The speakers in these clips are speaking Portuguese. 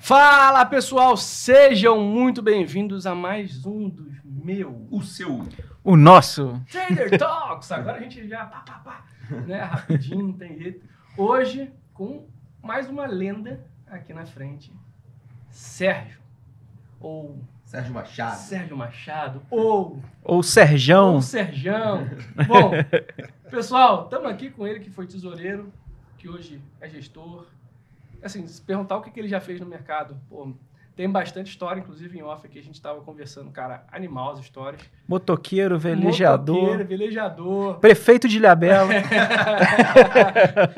Fala, pessoal! Sejam muito bem-vindos a mais um dos O nosso Trader Talks. Agora a gente já né, rapidinho, não tem jeito. Hoje, com mais uma lenda aqui na frente. Sérgio Machado, ou Serjão. Bom, pessoal, estamos aqui com ele que foi tesoureiro, que hoje é gestor. Assim, se perguntar o que ele já fez no mercado, pô, tem bastante história, inclusive em off aqui a gente estava conversando, cara, animal as histórias. Motoqueiro, velejador. Prefeito de Ilhabela.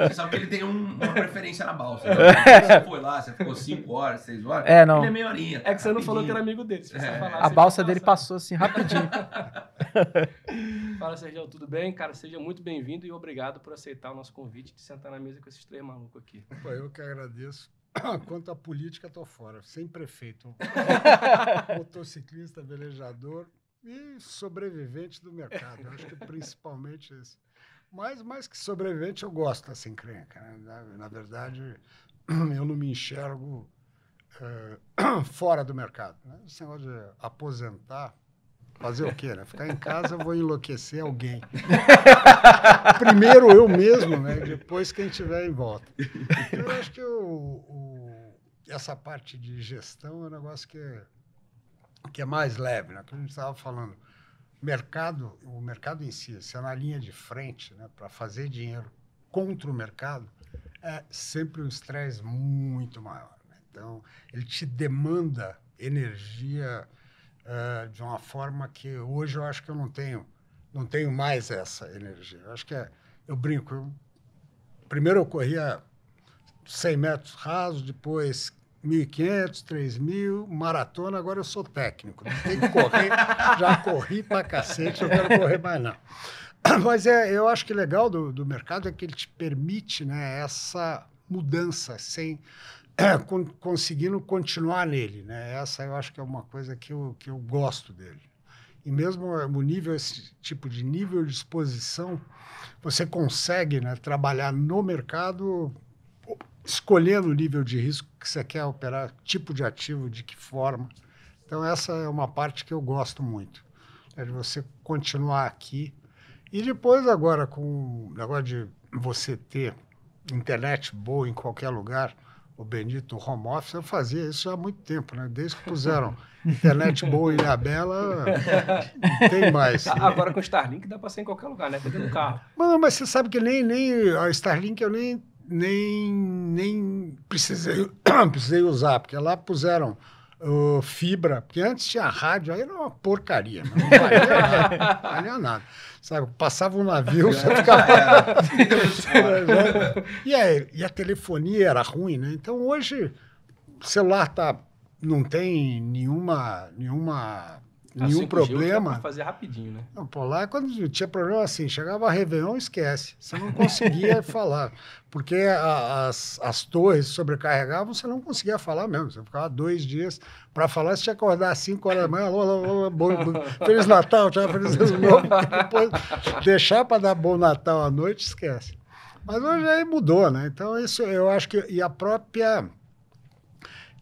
Você sabe que ele tem uma preferência na balsa. Né? Você foi lá, você ficou 5 horas, 6 horas. Não. Ele é meia horinha. É que você não falou que era amigo dele. Se você falar, a balsa dele passou assim, rapidinho. Fala, Sérgio, tudo bem? Cara, seja muito bem-vindo e obrigado por aceitar o nosso convite de sentar na mesa com esses três malucos aqui. Pô, eu que agradeço. Quanto à política, tô fora. Sem prefeito. Motociclista, velejador e sobrevivente do mercado. Eu acho que principalmente isso. Mas mais que sobrevivente, eu gosto da encrenca. Né? Na verdade, eu não me enxergo fora do mercado. Né? Esse negócio de aposentar, fazer o quê? Né? Ficar em casa, eu vou enlouquecer alguém. Primeiro eu mesmo, né? Depois quem tiver em volta. Eu acho que essa parte de gestão é um negócio que é mais leve, né? Que a gente estava falando. O mercado em si, se é na linha de frente, né, para fazer dinheiro contra o mercado, é sempre um estresse muito maior. Né? Então, ele te demanda energia de uma forma que hoje eu acho que eu não tenho mais essa energia. Eu acho que eu brinco. Primeiro eu corria 100 metros rasos, depois 1.500, 3.000, maratona, agora eu sou técnico. Não tem que correr, já corri pra cacete, não quero correr mais não. Mas eu acho que legal do mercado é que ele te permite, né, essa mudança sem conseguindo continuar nele, né? Essa eu acho que é uma coisa que eu gosto dele. E mesmo o nível, esse tipo de nível de exposição, você consegue, né, trabalhar no mercado escolhendo o nível de risco que você quer operar, tipo de ativo, de que forma. Então, essa é uma parte que eu gosto muito, é de você continuar aqui. E depois, agora, com o negócio de você ter internet boa em qualquer lugar, o bendito home office, eu fazia isso já há muito tempo, né? Desde que puseram internet boa em Ilhabela, não tem mais. Agora com o Starlink dá para ser em qualquer lugar, né? Dentro do carro. Mas você sabe que nem a Starlink eu nem precisei usar, porque lá puseram fibra, porque antes tinha rádio, aí era uma porcaria, não valia nada. Sabe, passava um navio, você ficava... E a telefonia era ruim, né? Então, hoje, o celular não tem nenhum problema. Pra fazer rapidinho, né? Não, por lá, quando tinha problema assim, chegava a Réveillon, esquece. Você não conseguia falar. Porque as torres sobrecarregavam, você não conseguia falar mesmo. Você ficava 2 dias para falar, você tinha que acordar às 5 horas da manhã. Alô, Feliz Natal, tchau, Feliz Ano Novo. Depois deixar para dar bom Natal à noite, esquece. Mas hoje aí mudou, né? Então, isso eu acho que... E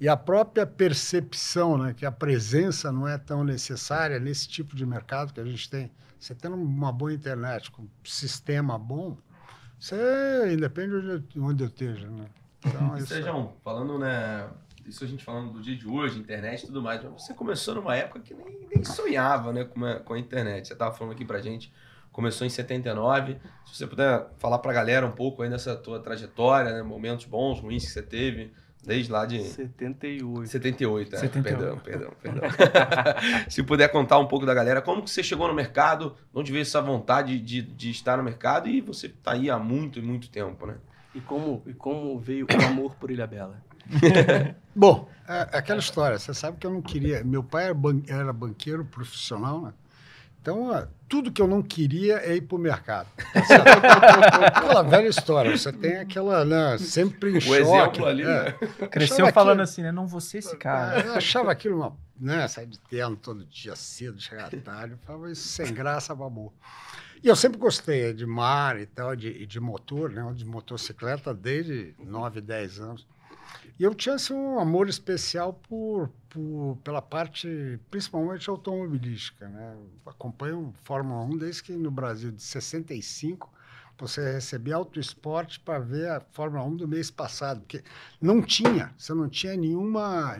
a própria percepção, né, que a presença não é tão necessária nesse tipo de mercado que a gente tem. Você tendo uma boa internet, com um sistema bom, você independe de onde eu esteja. Né? Então, Sérgio, falando, né, isso a gente falando do dia de hoje, internet e tudo mais, mas você começou numa época que nem sonhava, né, com a internet. Você estava falando aqui pra gente, começou em 79. Se você puder falar pra galera um pouco aí dessa tua trajetória, né, momentos bons, ruins que você teve, desde lá de... 78. 78, 78. Perdão. Se puder contar um pouco da galera, como que você chegou no mercado, onde veio essa vontade de estar no mercado e você está aí há muito tempo, né? E como veio o amor por Ilhabela? Bom, aquela história, você sabe que eu não queria... Meu pai era banqueiro profissional, né? Então, tudo que eu não queria é ir para o mercado. Aquela velha história, você tem aquela, né, sempre em choque. O exemplo ali, né? Cresceu falando assim, né? Não vou ser esse cara. Eu achava aquilo, né, sair de terno todo dia cedo, chegar tarde, eu falava isso sem graça, babou. E eu sempre gostei de mar e tal, de motor, né, de motocicleta desde 9, 10 anos. E eu tinha assim, um amor especial pela parte, principalmente automobilística, né? Eu acompanho Fórmula 1 desde que no Brasil, de 65, você recebia Auto Esporte para ver a Fórmula 1 do mês passado, porque você não tinha nenhuma,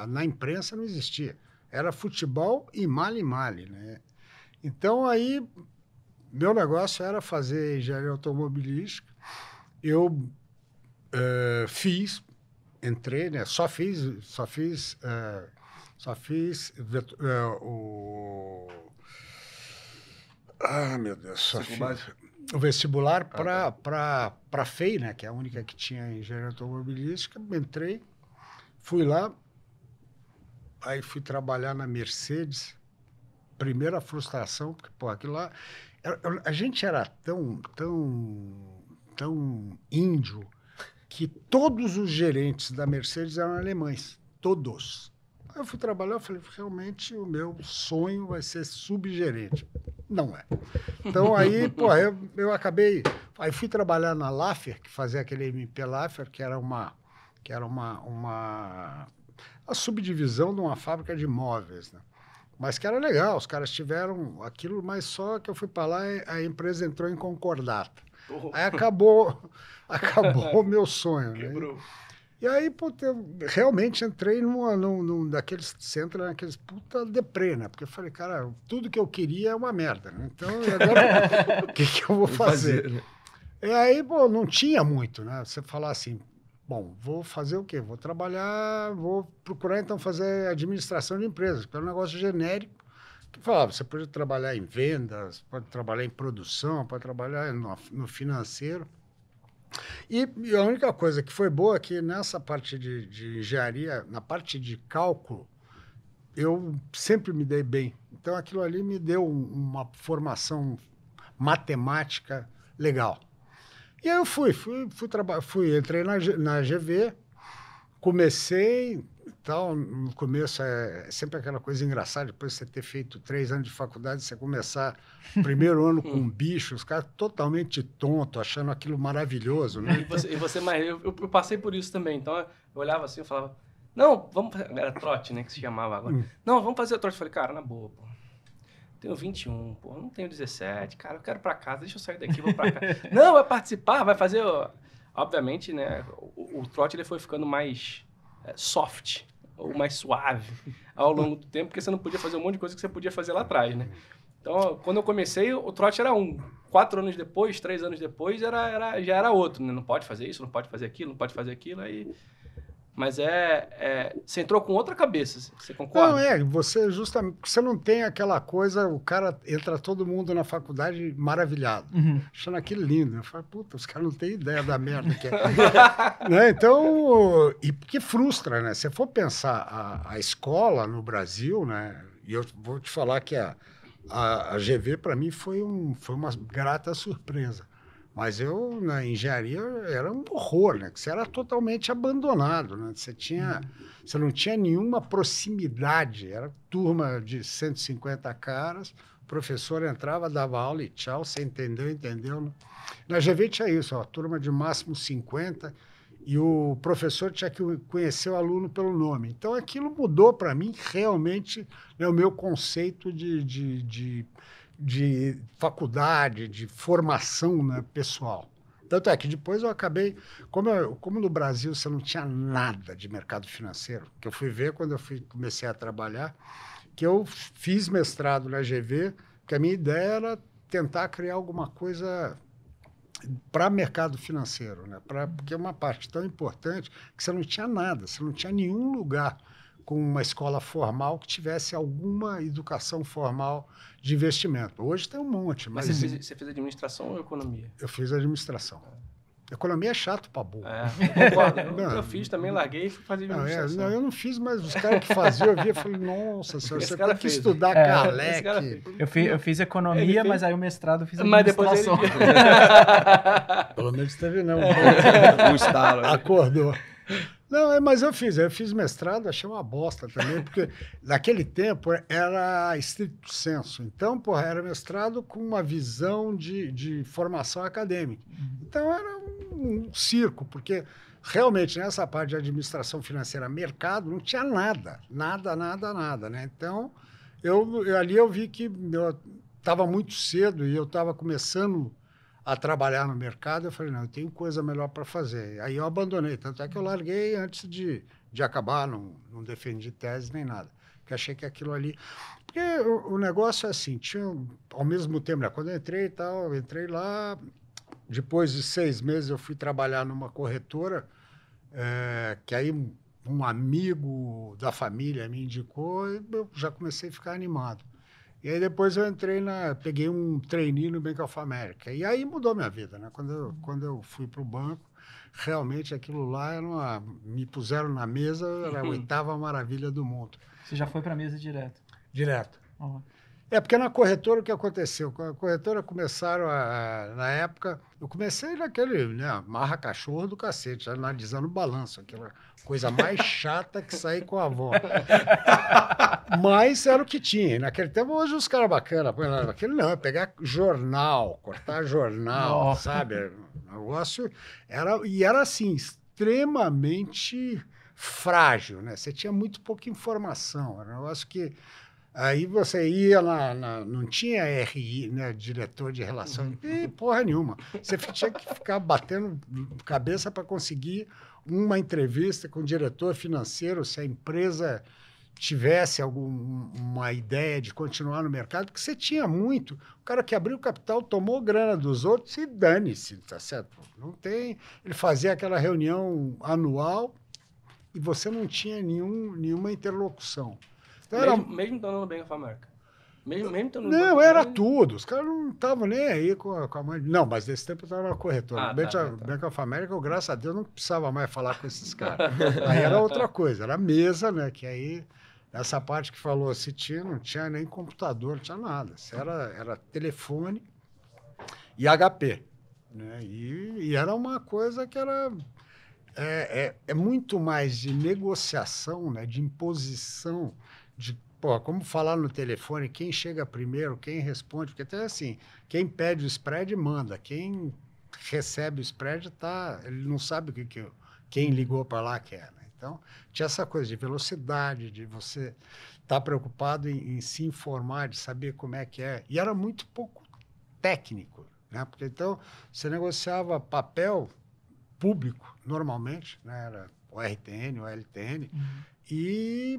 na imprensa não existia. Era futebol e male, né? Então, aí, meu negócio era fazer engenharia automobilística. Eu entrei, né? Só fiz o... Ah, meu Deus, só fiz o vestibular para a FEI, né? Que é a única que tinha engenharia automobilística. Entrei, fui lá, aí fui trabalhar na Mercedes. Primeira frustração, porque, pô, aquilo lá... A gente era tão índio que todos os gerentes da Mercedes eram alemães. Todos. Aí eu fui trabalhar, eu falei, realmente o meu sonho vai ser subgerente. Não é. Então, aí, pô, eu acabei... Aí fui trabalhar na Laffer, que fazia aquele MP Laffer, que era uma subdivisão de uma fábrica de móveis, né? Mas que era legal, os caras tiveram aquilo, mas só que eu fui para lá e a empresa entrou em concordata. Aí acabou o meu sonho. Quebrou. Né? E aí, pô, eu realmente entrei daqueles centros, naqueles puta deprê, né? Porque eu falei, cara, tudo que eu queria é uma merda, né? Então, agora, o que eu vou fazer? Né? E aí, pô, não tinha muito, né? Você falar assim, bom, vou fazer o quê? Vou trabalhar, vou procurar, então, fazer administração de empresas, que é um negócio genérico, que falava, você pode trabalhar em vendas, pode trabalhar em produção, pode trabalhar no financeiro. E a única coisa que foi boa é que nessa parte de engenharia, na parte de cálculo, eu sempre me dei bem. Então, aquilo ali me deu uma formação matemática legal. E aí eu entrei na GV, comecei, tal, no começo é sempre aquela coisa engraçada, depois de você ter feito 3 anos de faculdade, você começar primeiro ano com um bicho, os caras totalmente tontos, achando aquilo maravilhoso, né? E você mais... Eu passei por isso também, então eu olhava assim, eu falava, não, vamos... Era trote, né, que se chamava agora. Não, vamos fazer o trote. Eu falei, cara, na boa, pô. Tenho 21, pô, não tenho 17, cara, eu quero ir pra casa, deixa eu sair daqui, vou pra casa. Não, vai participar, vai fazer... Obviamente, né, o trote ele foi ficando mais soft, ou mais suave ao longo do tempo, porque você não podia fazer um monte de coisa que você podia fazer lá atrás, né? Então, quando eu comecei, o trote era 4 anos depois, 3 anos depois, já era outro, né? Não pode fazer isso, não pode fazer aquilo, não pode fazer aquilo, aí... Mas você entrou com outra cabeça, você concorda? Não, você justamente, você não tem aquela coisa, o cara entra todo mundo na faculdade maravilhado, achando aquilo lindo. Eu falo, puta, os caras não têm ideia da merda que é. Né? Então, e que frustra, né? Se for pensar a escola no Brasil, né? E eu vou te falar que a GV para mim foi uma grata surpresa. Mas eu, na engenharia, era um horror, né? Você era totalmente abandonado, né? Você não tinha nenhuma proximidade. Era turma de 150 caras, o professor entrava, dava aula e tchau, você entendeu? Né? Na GV tinha isso, ó, turma de máximo 50, e o professor tinha que conhecer o aluno pelo nome. Então, aquilo mudou para mim, realmente, né, o meu conceito de faculdade, de formação, né, pessoal. Tanto é que depois eu acabei... Como no Brasil você não tinha nada de mercado financeiro, que eu fui ver quando eu comecei a trabalhar, que eu fiz mestrado na GV, que a minha ideia era tentar criar alguma coisa para mercado financeiro, né? Porque é uma parte tão importante que você não tinha nada, você não tinha nenhum lugar com uma escola formal que tivesse alguma educação formal de investimento. Hoje tem um monte. Mas você fez administração ou economia? Eu fiz administração. Economia é chato pra burro. Concordo. Eu fiz também, larguei e fui fazer administração. Eu não fiz, mas os caras que faziam, eu via e falei, nossa senhora, você tem que estudar Calec. Eu fiz economia, mas aí o mestrado eu fiz administração. Mas depois Pelo menos teve não. Um estalo. Acordou. Não, mas eu fiz mestrado, achei uma bosta também, porque naquele tempo era estricto sensu. Então, era mestrado com uma visão de formação acadêmica. Então, era um circo, porque realmente, nessa parte de administração financeira, mercado, não tinha nada, né? Então, ali eu vi que eu estava muito cedo e eu estava começando a trabalhar no mercado. Eu falei, não, eu tenho coisa melhor para fazer. Aí eu abandonei, tanto é que eu larguei antes de acabar, não defendi tese nem nada. Porque achei que aquilo ali... Porque o negócio é assim, tinha, ao mesmo tempo, né, quando eu entrei e tal, eu entrei lá, depois de 6 meses eu fui trabalhar numa corretora, que aí um amigo da família me indicou e eu já comecei a ficar animado. E aí depois eu peguei um trainee no Bank of America. E aí mudou minha vida, né? Quando eu fui para o banco, realmente aquilo lá me puseram na mesa, era a 8ª maravilha do mundo. Você já foi para a mesa direto? Direto. Uhum. Porque na corretora o que aconteceu? A corretora começaram na época, eu comecei naquele, né, marra cachorro do cacete, analisando o balanço, aquela coisa mais chata que sair com a avó. Mas era o que tinha. Naquele tempo, hoje os caras bacanas, aquele não, pegar jornal, cortar jornal, sabe? O negócio era assim, extremamente frágil, né? Você tinha muito pouca informação, era um negócio que... Aí você ia não tinha RI, né, diretor de relação, porra nenhuma. Você tinha que ficar batendo cabeça para conseguir uma entrevista com o diretor financeiro, se a empresa tivesse alguma ideia de continuar no mercado, porque você tinha muito. O cara que abriu o capital tomou grana dos outros e dane-se, tá certo? Não tem... Ele fazia aquela reunião anual e você não tinha nenhuma interlocução. Mesmo estando no Bank of America? Mesmo estando no não, era tudo. Os caras não estavam nem aí com a mãe. Não, mas nesse tempo eu estava na corretora. Bank of America, eu, graças a Deus, não precisava mais falar com esses caras. Aí era outra coisa, era mesa, né? Que aí, essa parte que falou, se não tinha nem computador, não tinha nada. Era telefone e HP. Né? E era uma coisa que era... É muito mais de negociação, né? De imposição, como falar no telefone, quem chega primeiro, quem responde, porque até assim, quem pede o spread manda, quem recebe o spread ele não sabe quem ligou para lá quer, né? Então, tinha essa coisa de velocidade, de você estar preocupado em se informar, de saber como é que é, e era muito pouco técnico, né? Porque então, você negociava papel público, normalmente, né? Era o RTN, o LTN, e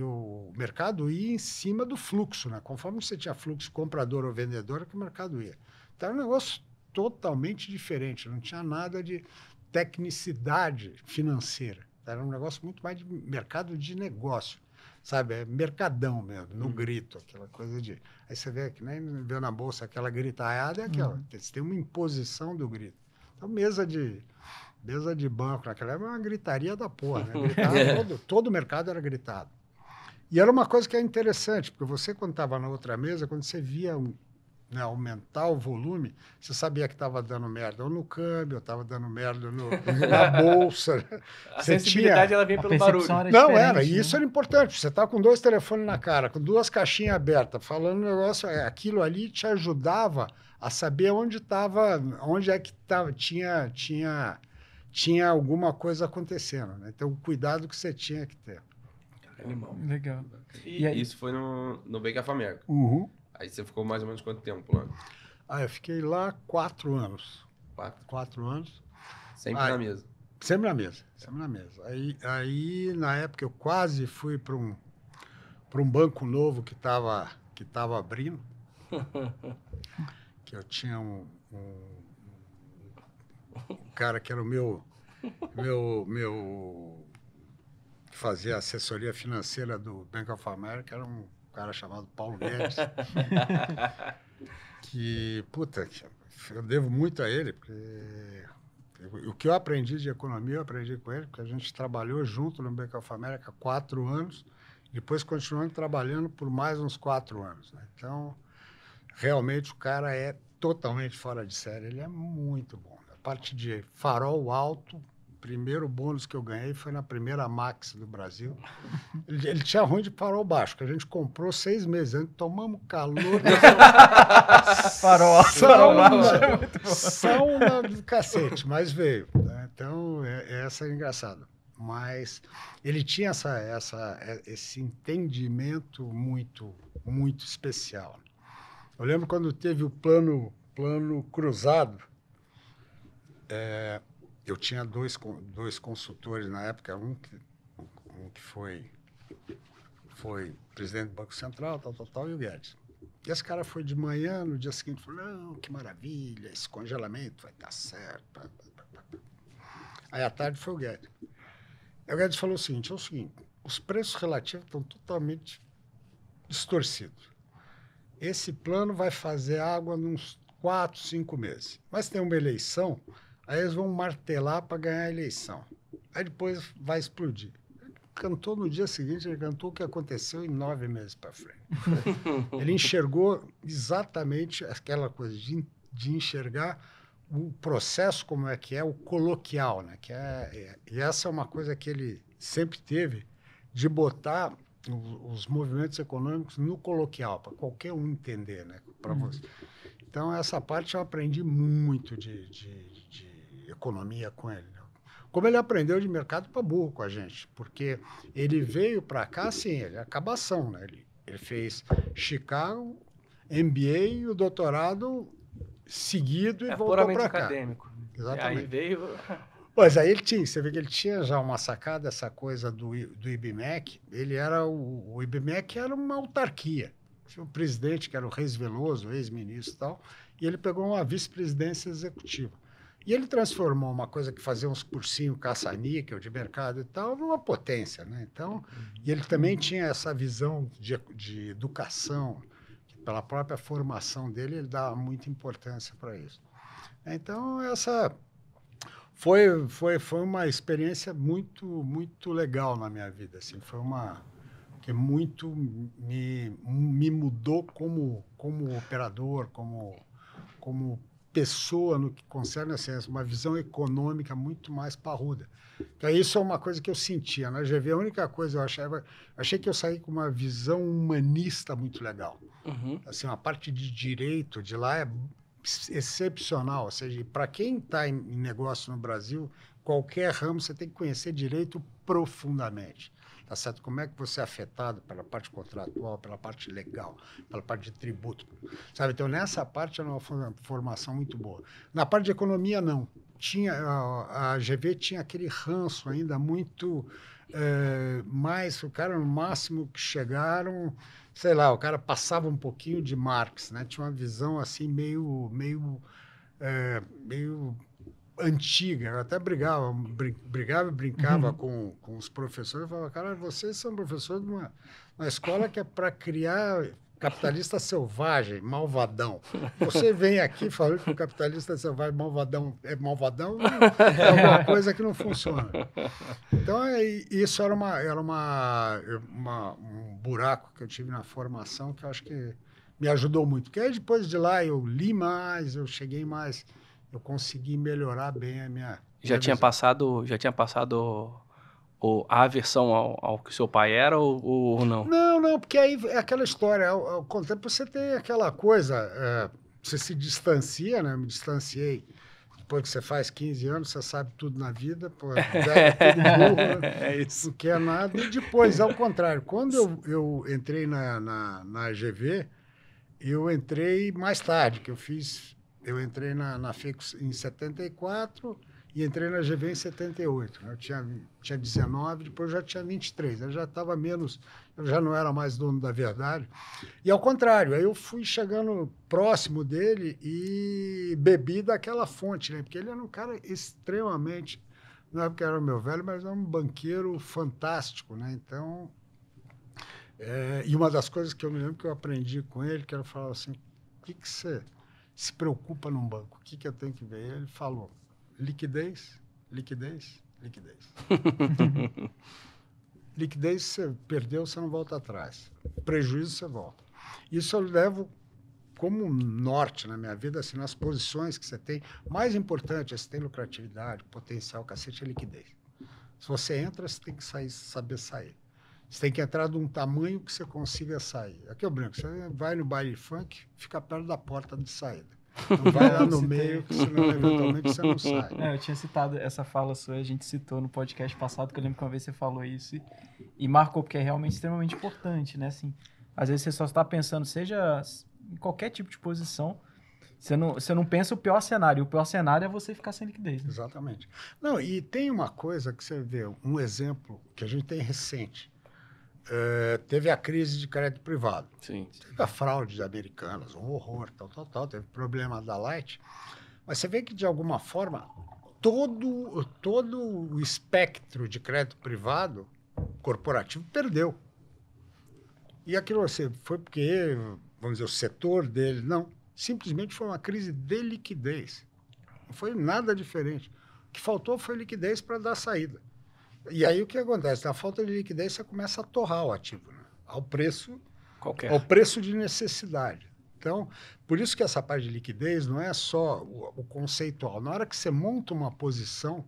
o mercado ia em cima do fluxo, né? Conforme você tinha fluxo comprador ou vendedor, que o mercado ia. Então, era um negócio totalmente diferente, não tinha nada de tecnicidade financeira. Era um negócio muito mais de mercado de negócio, sabe? Mercadão mesmo, no grito, aquela coisa de... Aí você vê que nem vê na bolsa aquela gritaiada, é aquela. Você tem uma imposição do grito. Então, mesa de banco naquela época era uma gritaria da porra, né? Todo o mercado era gritado. E era uma coisa que é interessante, porque você, quando estava na outra mesa, quando você via aumentar o volume, você sabia que estava dando merda ou no câmbio, ou estava dando merda na bolsa. A sensibilidade ela vem pelo barulho. E isso era importante. Você estava com 2 telefones na cara, com 2 caixinhas abertas, falando um negócio, aquilo ali te ajudava a saber onde é que tinha alguma coisa acontecendo, né? Então, o cuidado que você tinha que ter. Animal. Legal. E isso foi no Bank of America. Uhum. Aí você ficou mais ou menos quanto tempo lá? Eu fiquei lá 4 anos. 4 anos. Sempre na mesa? Sempre na mesa. Aí, na época, eu quase fui para um banco novo que estava abrindo. Que eu tinha um cara que era o meu que fazia assessoria financeira do Bank of America, era um cara chamado Paulo Guedes. Que, eu devo muito a ele, porque o que eu aprendi de economia, eu aprendi com ele, porque a gente trabalhou junto no Bank of America 4 anos, depois continuamos trabalhando por mais uns 4 anos. Né? Então, realmente, o cara é totalmente fora de série, ele é muito bom. A parte de farol alto, o primeiro bônus que eu ganhei foi na primeira Max do Brasil. Ele tinha ruim de farol baixo, que a gente comprou 6 meses antes, tomamos calor. Farol baixo é muito bom. Sauna do cacete, mas veio. Né? Então, essa é engraçada. Mas ele tinha esse entendimento muito, muito especial. Eu lembro quando teve o plano cruzado, eu tinha dois consultores na época, um que foi presidente do Banco Central, tal, e o Guedes. E esse cara foi de manhã, no dia seguinte, falou, não, que maravilha, esse congelamento vai dar certo. Aí, à tarde, foi o Guedes. Aí o Guedes falou o seguinte, os preços relativos estão totalmente distorcidos. Esse plano vai fazer água nos 4, 5 meses. Mas tem uma eleição, aí eles vão martelar para ganhar a eleição. Aí depois vai explodir. Ele cantou no dia seguinte, ele cantou o que aconteceu em 9 meses para frente. Ele enxergou exatamente aquela coisa de enxergar o processo como é que é, o coloquial, né? E essa é uma coisa que ele sempre teve, de botar os movimentos econômicos no coloquial, para qualquer um entender, né? Para você. Então, essa parte eu aprendi muito de economia com ele. Né? Como ele aprendeu de mercado para burro com a gente, porque ele veio para cá, assim, ele é acabação, né? Ele fez Chicago, MBA e o doutorado seguido e voltou para cá. Acadêmico. Exatamente. E aí veio... Pois aí você vê que ele tinha já uma sacada, essa coisa do IBMEC, o IBMEC era uma autarquia. Tinha o presidente, que era o Reis Veloso, ex-ministro e tal, e ele pegou uma vice-presidência executiva. E ele transformou uma coisa que fazia uns cursinhos caça-níquel de mercado e tal, numa potência, né? Então, e ele também tinha essa visão de educação, que pela própria formação dele, ele dava muita importância para isso. Então, essa foi uma experiência muito, muito legal na minha vida, assim, foi uma que muito me mudou como operador, como pessoa no que concerne a ciência, uma visão econômica muito mais parruda. Então, isso é uma coisa que eu sentia. Na GV, a única coisa eu achei que eu saí com uma visão humanista muito legal. Uhum. Assim, uma parte de direito de lá é excepcional. Ou seja, para quem está em negócio no Brasil, qualquer ramo você tem que conhecer direito profundamente. Tá certo? Como é que você é afetado pela parte contratual, pela parte legal, pela parte de tributo, sabe? Então, nessa parte era uma formação muito boa. Na parte de economia, não. A GV tinha aquele ranço ainda muito mais... O cara, no máximo que chegaram, sei lá, o cara passava um pouquinho de Marx, né? Tinha uma visão assim meio antiga, eu até brincava com os professores, eu falava, cara, vocês são professores de uma escola que é para criar capitalista selvagem, malvadão. Você vem aqui falando que o capitalista selvagem malvadão é malvadão, é alguma coisa que não funciona. Então, isso era um buraco que eu tive na formação que eu acho que me ajudou muito. Porque aí, depois de lá, eu li mais, eu cheguei mais... Eu consegui melhorar bem a minha... Já tinha passado a aversão ao que seu pai era ou não? Não, porque aí é aquela história. Com o tempo você tem aquela coisa, você se distancia, né? Me distanciei. Depois que você faz 15 anos, você sabe tudo na vida, pô, velho, é tudo burro, né? É isso. Não quer nada. E depois, ao contrário, quando eu entrei na GV, eu entrei mais tarde, que eu entrei na FECO em 74 e entrei na GV em 78. Né? Eu tinha 19, depois eu já tinha 23. Eu já estava menos, eu já não era mais dono da verdade. E ao contrário, aí eu fui chegando próximo dele e bebi daquela fonte, né? Porque ele era um cara extremamente, não é porque era meu velho, mas era um banqueiro fantástico, né? Então, e uma das coisas que eu me lembro que eu aprendi com ele, que era falar assim, o que você se preocupa num banco? O que eu tenho que ver? Ele falou, liquidez, liquidez, liquidez. Liquidez, você perdeu, você não volta atrás. Prejuízo, você volta. Isso eu levo como norte na minha vida, assim, nas posições que você tem. Mais importante, você tem lucratividade, potencial, cacete, é liquidez. Se você entra, você tem que saber sair. Você tem que entrar de um tamanho que você consiga sair. Aqui eu brinco, você vai no baile funk, fica perto da porta de saída. Não vai lá no meio, que senão eventualmente você não sai. Eu tinha citado essa fala sua, a gente citou no podcast passado, que eu lembro que uma vez você falou isso e marcou, porque é realmente extremamente importante, né? Assim, às vezes você só está pensando, seja em qualquer tipo de posição, você não pensa o pior cenário. O pior cenário é você ficar sem liquidez. Né? Exatamente. Não, e tem uma coisa que você vê, um exemplo que a gente tem recente. Teve a crise de crédito privado. Sim. Teve a fraude de Americanas, um horror, tal. Teve problema da Light. Mas você vê que, de alguma forma, todo o espectro de crédito privado corporativo perdeu. E aquilo assim, foi porque, vamos dizer, o setor dele, não. Simplesmente foi uma crise de liquidez. Não foi nada diferente. O que faltou foi liquidez para dar saída. E aí o que acontece? Na falta de liquidez, você começa a torrar o ativo, né? Ao preço de necessidade. Então, por isso que essa parte de liquidez não é só o conceitual. Na hora que você monta uma posição,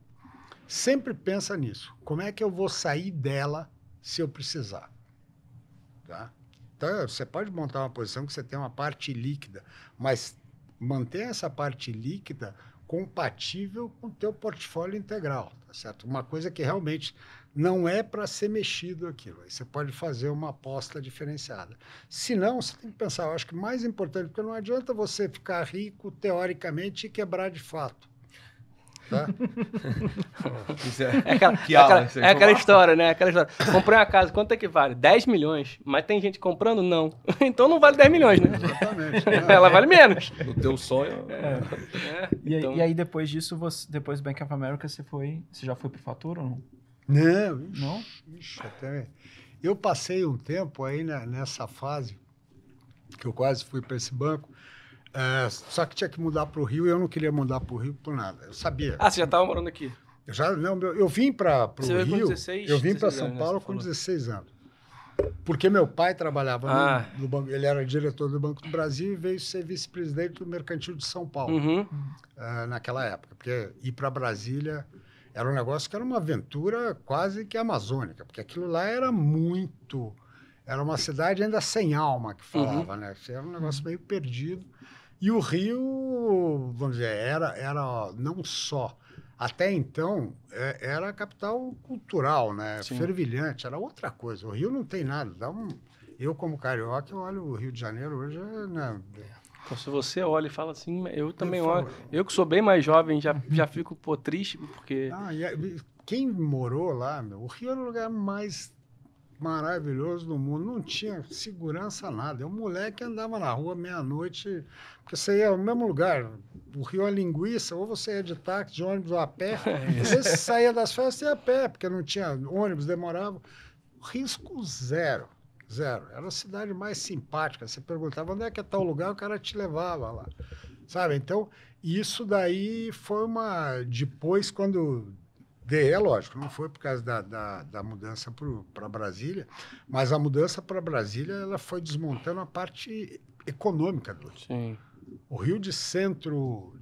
sempre pensa nisso. Como é que eu vou sair dela se eu precisar? Tá? Então, você pode montar uma posição que você tem uma parte líquida, mas manter essa parte líquida compatível com o teu portfólio integral, tá certo? Uma coisa que realmente não é para ser mexido aquilo. Aí você pode fazer uma aposta diferenciada. Se não, você tem que pensar, eu acho que mais importante, porque não adianta você ficar rico teoricamente e quebrar de fato. Tá? É aquela história, né? Aquela história. Comprei uma casa, quanto é que vale? 10 milhões. Mas tem gente comprando? Não. Então não vale 10 milhões, né? Exatamente. Ela vale menos. O teu sonho... Então... E aí, depois disso, depois do Bank of America, você já foi pro Fatura ou não? Não. Ixi, até... Eu passei um tempo aí nessa fase, que eu quase fui para esse banco, só que tinha que mudar para o Rio e eu não queria mudar para o Rio por nada. Eu sabia. Ah, você já estava morando aqui? Eu vim para o Rio, 16, eu vim para 16 São anos, Paulo com 16 anos. Porque meu pai trabalhava no banco, ele era diretor do Banco do Brasil e veio ser vice-presidente do Mercantil de São Paulo, naquela época. Porque ir para Brasília era um negócio que era uma aventura quase que amazônica, porque aquilo lá era muito... Era uma cidade ainda sem alma, que falava, né? Era um negócio meio perdido. E o Rio, vamos dizer, era não só... Até então, era a capital cultural, né? Sim. Fervilhante, era outra coisa. O Rio não tem nada. Eu, como carioca, eu olho o Rio de Janeiro hoje... Né? Então, se você olha e fala assim, eu também olho. Eu que sou bem mais jovem, já fico triste, porque... Quem morou lá, o Rio era o lugar mais maravilhoso do mundo. Não tinha segurança, nada. O moleque andava na rua meia-noite, porque você ia ao mesmo lugar. O Rio é linguiça, ou você ia de táxi, de ônibus ou a pé. Às vezes você saía das festas e ia a pé, porque não tinha ônibus, demorava. Risco zero. Era a cidade mais simpática. Você perguntava onde é que é tal lugar, o cara te levava lá. Sabe? Então, isso daí foi uma... Depois, quando... É lógico, não foi por causa da mudança para Brasília, mas a mudança para Brasília ela foi desmontando a parte econômica do Rio. Sim. O Rio de centro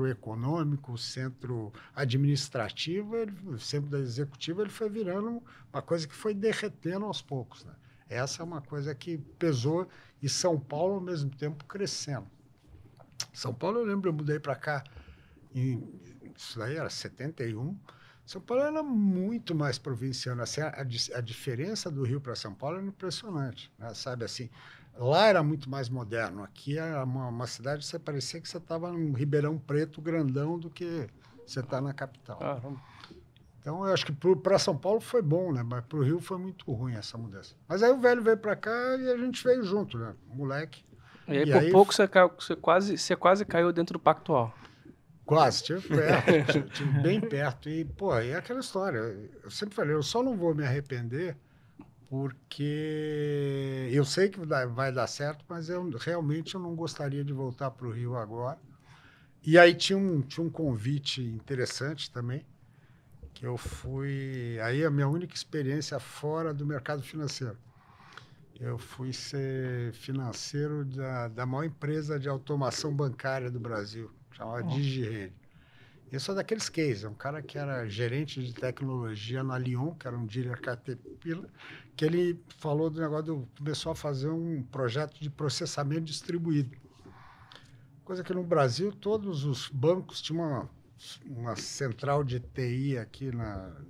econômico, centro administrativo, centro da executiva, ele foi virando uma coisa que foi derretendo aos poucos, né? Essa é uma coisa que pesou e São Paulo, ao mesmo tempo, crescendo. São Paulo, eu lembro, eu mudei para cá, isso daí era 71. São Paulo era muito mais provinciano. Assim, a diferença do Rio para São Paulo era impressionante, né? Sabe, assim, lá era muito mais moderno. Aqui era uma cidade que você parecia que você estava num Ribeirão Preto grandão do que você está na capital. Então, eu acho que para São Paulo foi bom, né? Mas para o Rio foi muito ruim essa mudança. Mas aí o velho veio para cá e a gente veio junto, né? Moleque. E aí, por pouco, você quase caiu dentro do Pactual. Quase, estive bem perto. E, pô, é aquela história. Eu sempre falei, eu só não vou me arrepender porque eu sei que vai dar certo, mas realmente eu não gostaria de voltar para o Rio agora. E aí tinha um convite interessante também, que eu fui... Aí a minha única experiência fora do mercado financeiro. Eu fui ser financeiro da maior empresa de automação bancária do Brasil, chamada DigiRede. Eu sou daqueles cases, um cara que era gerente de tecnologia na Lyon, que era um dealer Caterpillar, que ele falou do negócio, começou a fazer um projeto de processamento distribuído. Coisa que no Brasil todos os bancos tinham uma central de TI aqui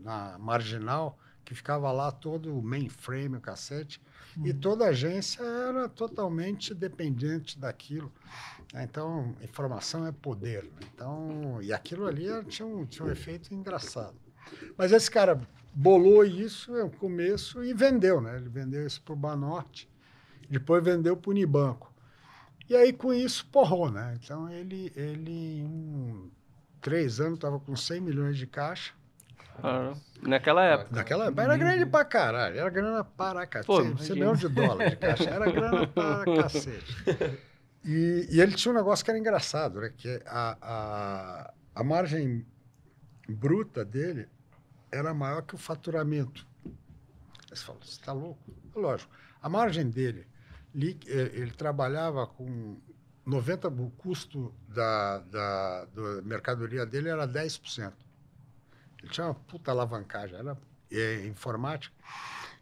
na Marginal, que ficava lá todo o mainframe, o cacete, e toda agência era totalmente dependente daquilo. Então, informação é poder. Então, e aquilo ali tinha um efeito engraçado. Mas esse cara bolou isso no começo e vendeu, né? Ele vendeu isso para o Banorte, depois vendeu para o Unibanco. E aí, com isso, porrou, né? Então, ele em 3 anos, estava com 100 milhões de caixa. Naquela época. Naquela época era grande pra caralho, era grana para cacete. 100 milhões de dólares de caixa, era grana para cacete. E ele tinha um negócio que era engraçado, né? Que a margem bruta dele era maior que o faturamento. Aí você fala, você está louco? Lógico. A margem dele, ele trabalhava com 90%, o custo da mercadoria dele era 10%. Ele tinha uma puta alavancagem, era informática.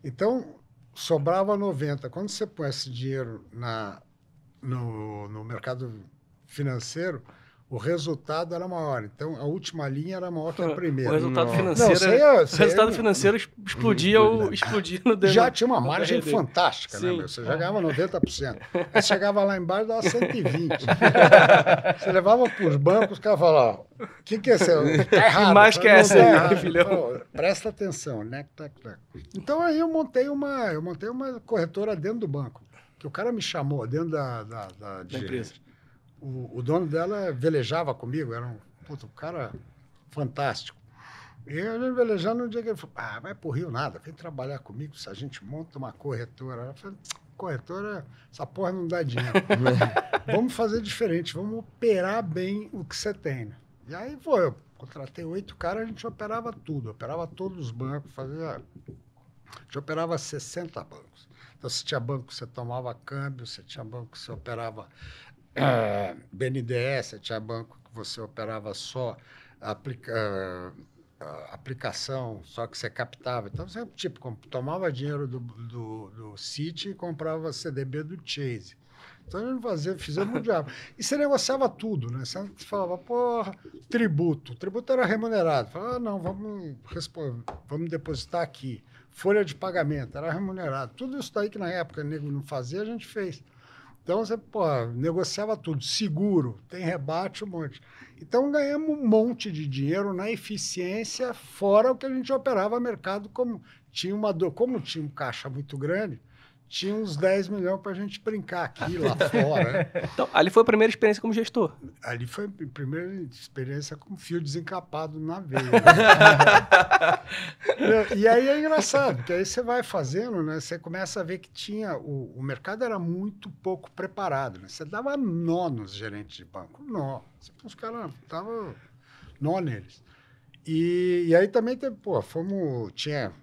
Então, sobrava 90%. Quando você põe esse dinheiro no mercado financeiro, o resultado era maior. Então, a última linha era maior que a primeira. O resultado financeiro explodia no dedo. Já tinha uma margem fantástica, né, meu? Você já ganhava 90%. Aí chegava lá embaixo, dava 120%. Você levava para os bancos, os caras falavam, o que é isso? Tá errado. Que mais que é essa aí, filhão? Não, presta atenção, né? Então, aí eu montei uma corretora dentro do banco, que o cara me chamou dentro da empresa. O dono dela velejava comigo, era um cara fantástico. E a gente velejando, um dia que ele falou, vai pro Rio nada, vem trabalhar comigo, se a gente monta uma corretora. Eu falei, corretora, essa porra não dá dinheiro. Vamos fazer diferente, vamos operar bem o que você tem. Né? E aí, eu contratei 8 caras, a gente operava tudo, operava todos os bancos, a gente operava 60 bancos. Então, se tinha banco, você tomava câmbio, se tinha banco, você operava BNDES, tinha banco que você operava só aplicação, só que você captava. Então, você tomava dinheiro do Citi e comprava CDB do Chase. Então, a gente fizemos o diabo. E você negociava tudo, né? Você falava, tributo. O tributo era remunerado. Falava, não, vamos depositar aqui. Folha de pagamento, era remunerado. Tudo isso daí que na época o nego não fazia, a gente fez. Então, você, negociava tudo. Seguro, tem rebate, um monte. Então, ganhamos um monte de dinheiro na eficiência, fora o que a gente operava mercado, como tinha um caixa muito grande, tinha uns 10 milhões para a gente brincar aqui, lá fora. Né? Então, ali foi a primeira experiência como gestor? Ali foi a primeira experiência com fio desencapado na veia. Né? E aí é engraçado, porque aí você vai fazendo, né? Você começa a ver que o mercado era muito pouco preparado. Né? Você dava nó nos gerentes de banco, nó. Os caras davam nó neles. E aí também teve,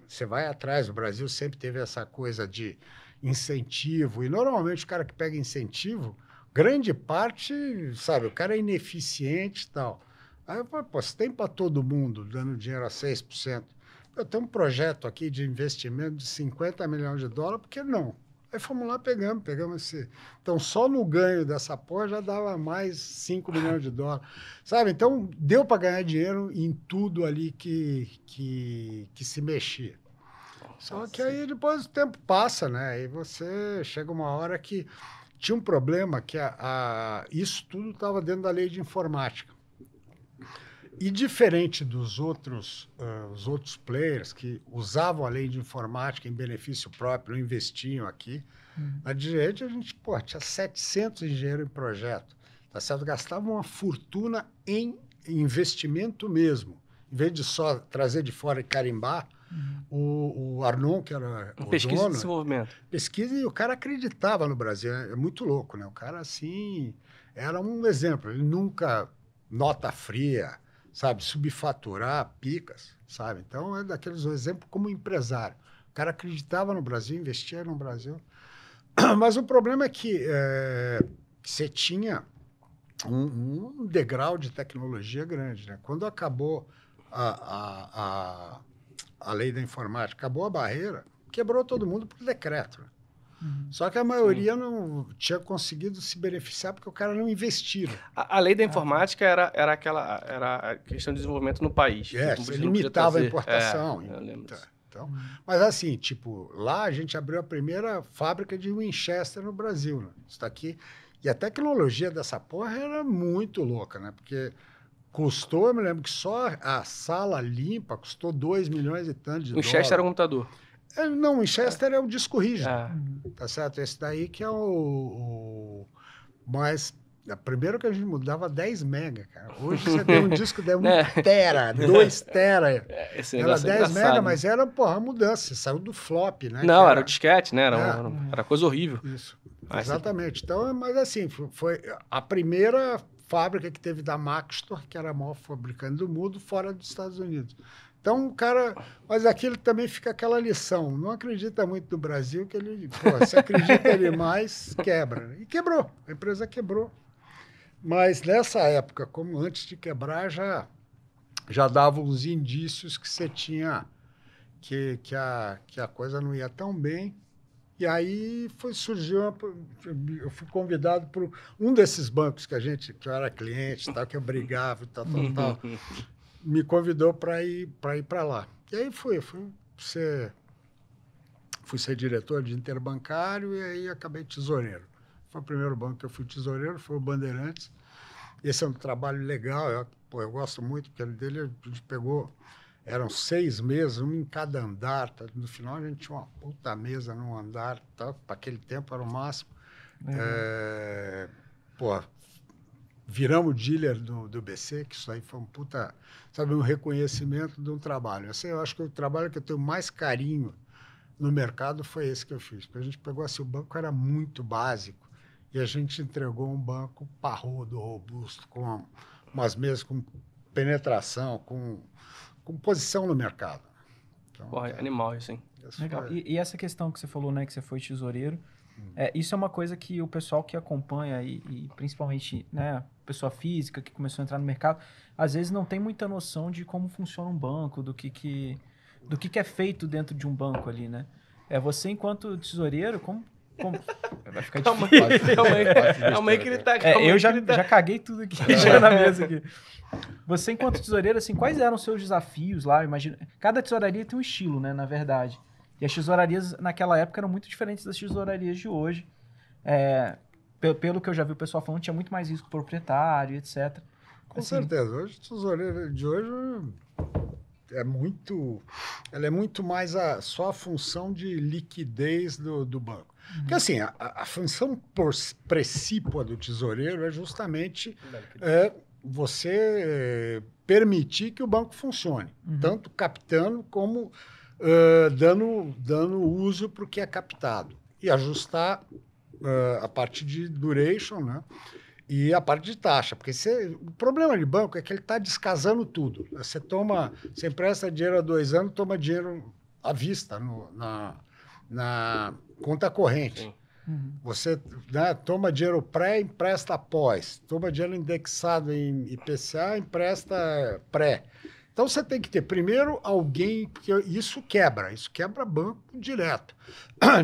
você vai atrás, o Brasil sempre teve essa coisa de incentivo, e normalmente o cara que pega incentivo, grande parte, sabe, o cara é ineficiente e tal. Aí eu falei, você tem para todo mundo dando dinheiro a 6%. Eu tenho um projeto aqui de investimento de 50 milhões de dólares, por que não? Aí fomos lá, pegamos esse... Então, só no ganho dessa porra já dava mais 5 milhões de dólares. Sabe? Então, deu para ganhar dinheiro em tudo ali que se mexia. Só que aí depois o tempo passa, né? Aí você chega uma hora que tinha um problema que isso tudo estava dentro da lei de informática. E diferente dos outros players que usavam a lei de informática em benefício próprio, não investiam aqui, na Digirede a gente tinha 700 engenheiros em projeto. Tá certo? Gastavam uma fortuna em investimento mesmo. Em vez de só trazer de fora e carimbar, o Arnon, que era o pesquisa dono, e desenvolvimento. Pesquisa, e o cara acreditava no Brasil. É muito louco, né? O cara, assim, era um exemplo. Ele nunca nota fria, sabe? Subfaturar, picas, sabe? Então, é daqueles exemplos como empresário. O cara acreditava no Brasil, investia no Brasil. Mas o problema é que você tinha um degrau de tecnologia grande, né? Quando acabou a lei da informática, acabou a barreira, quebrou todo mundo por decreto. Né? Só que a maioria não tinha conseguido se beneficiar porque o cara não investiram. A lei da informática era a questão de desenvolvimento no país. Você limitava a importação. Eu lembro disso. Então, mas assim, tipo, lá a gente abriu a primeira fábrica de Winchester no Brasil, né? Isso tá aqui. E a tecnologia dessa porra era muito louca, né? Porque custou, eu me lembro que só a sala limpa custou 2 milhões e tanto de dólares. Winchester era um computador. Não, o Winchester é o disco rígido, É. tá certo? Esse daí que é o... Mas, primeiro que a gente mudava 10 mega, cara. Hoje você tem um disco de 1 tera, 2 tera. Esse Era negócio 10 é mega, engraçado. mas era, porra, a mudança. Você saiu do flop, né? Não, que era o disquete, né? Era coisa horrível. Isso, Mas exatamente. Então, mas assim, foi a primeira fábrica que teve da Maxtor, que era a maior fabricante do mundo, fora dos Estados Unidos. Então, o cara... Mas aquilo também fica aquela lição. Não acredita muito no Brasil, que ele... Pô, se acredita demais, quebra. Né? E quebrou. A empresa quebrou. Mas nessa época, como antes de quebrar, já dava uns indícios que você tinha... Que a coisa não ia tão bem. E aí surgiu... Eu fui convidado por um desses bancos que eu era cliente, tal, que eu brigava e tal. Me convidou para ir para lá. E aí fui ser diretor de interbancário e aí acabei tesoureiro. Foi o primeiro banco que eu fui tesoureiro, foi o Bandeirantes. Esse é um trabalho legal, eu gosto muito, porque dele a gente pegou, eram 6 mesas, um em cada andar. Tá? No final a gente tinha uma puta mesa num andar, tá? Para aquele tempo era o máximo. Viramos dealer do BC, que isso aí foi um puta, sabe, um reconhecimento de um trabalho. Assim, eu acho que o trabalho que eu tenho mais carinho no mercado foi esse que eu fiz. Porque a gente pegou assim, o banco era muito básico e a gente entregou um banco parrudo, robusto, com umas mesas com penetração, com posição no mercado. Então, Porra, animal isso, hein? Legal. E essa questão que você falou, né, que você foi tesoureiro, isso é uma coisa que o pessoal que acompanha e principalmente, né, pessoa física que começou a entrar no mercado, às vezes não tem muita noção de como funciona um banco, do que é feito dentro de um banco ali, né? Você enquanto tesoureiro, como vai ficar difícil. Calma aí que ele tá... Eu já caguei tudo aqui, já na mesa aqui. Você enquanto tesoureiro, assim, quais eram os seus desafios lá? Imagina, cada tesouraria tem um estilo, né, na verdade. E as tesourarias naquela época eram muito diferentes das tesourarias de hoje. Pelo que eu já vi o pessoal falando, tinha muito mais risco proprietário, etc. Com certeza. Hoje, a tesoureira de hoje ela é muito mais só a função de liquidez do banco. Porque assim, a função precípua do tesoureiro é justamente você permitir que o banco funcione, tanto captando como dando uso para o que é captado. E ajustar a parte de duration, né? E a parte de taxa. Porque o problema de banco é que ele está descasando tudo. Você empresta dinheiro há 2 anos, toma dinheiro à vista na conta corrente. Você toma dinheiro pré, empresta pós. Toma dinheiro indexado em IPCA, empresta pré. Então, você tem que ter, primeiro, alguém... Porque isso quebra banco direto.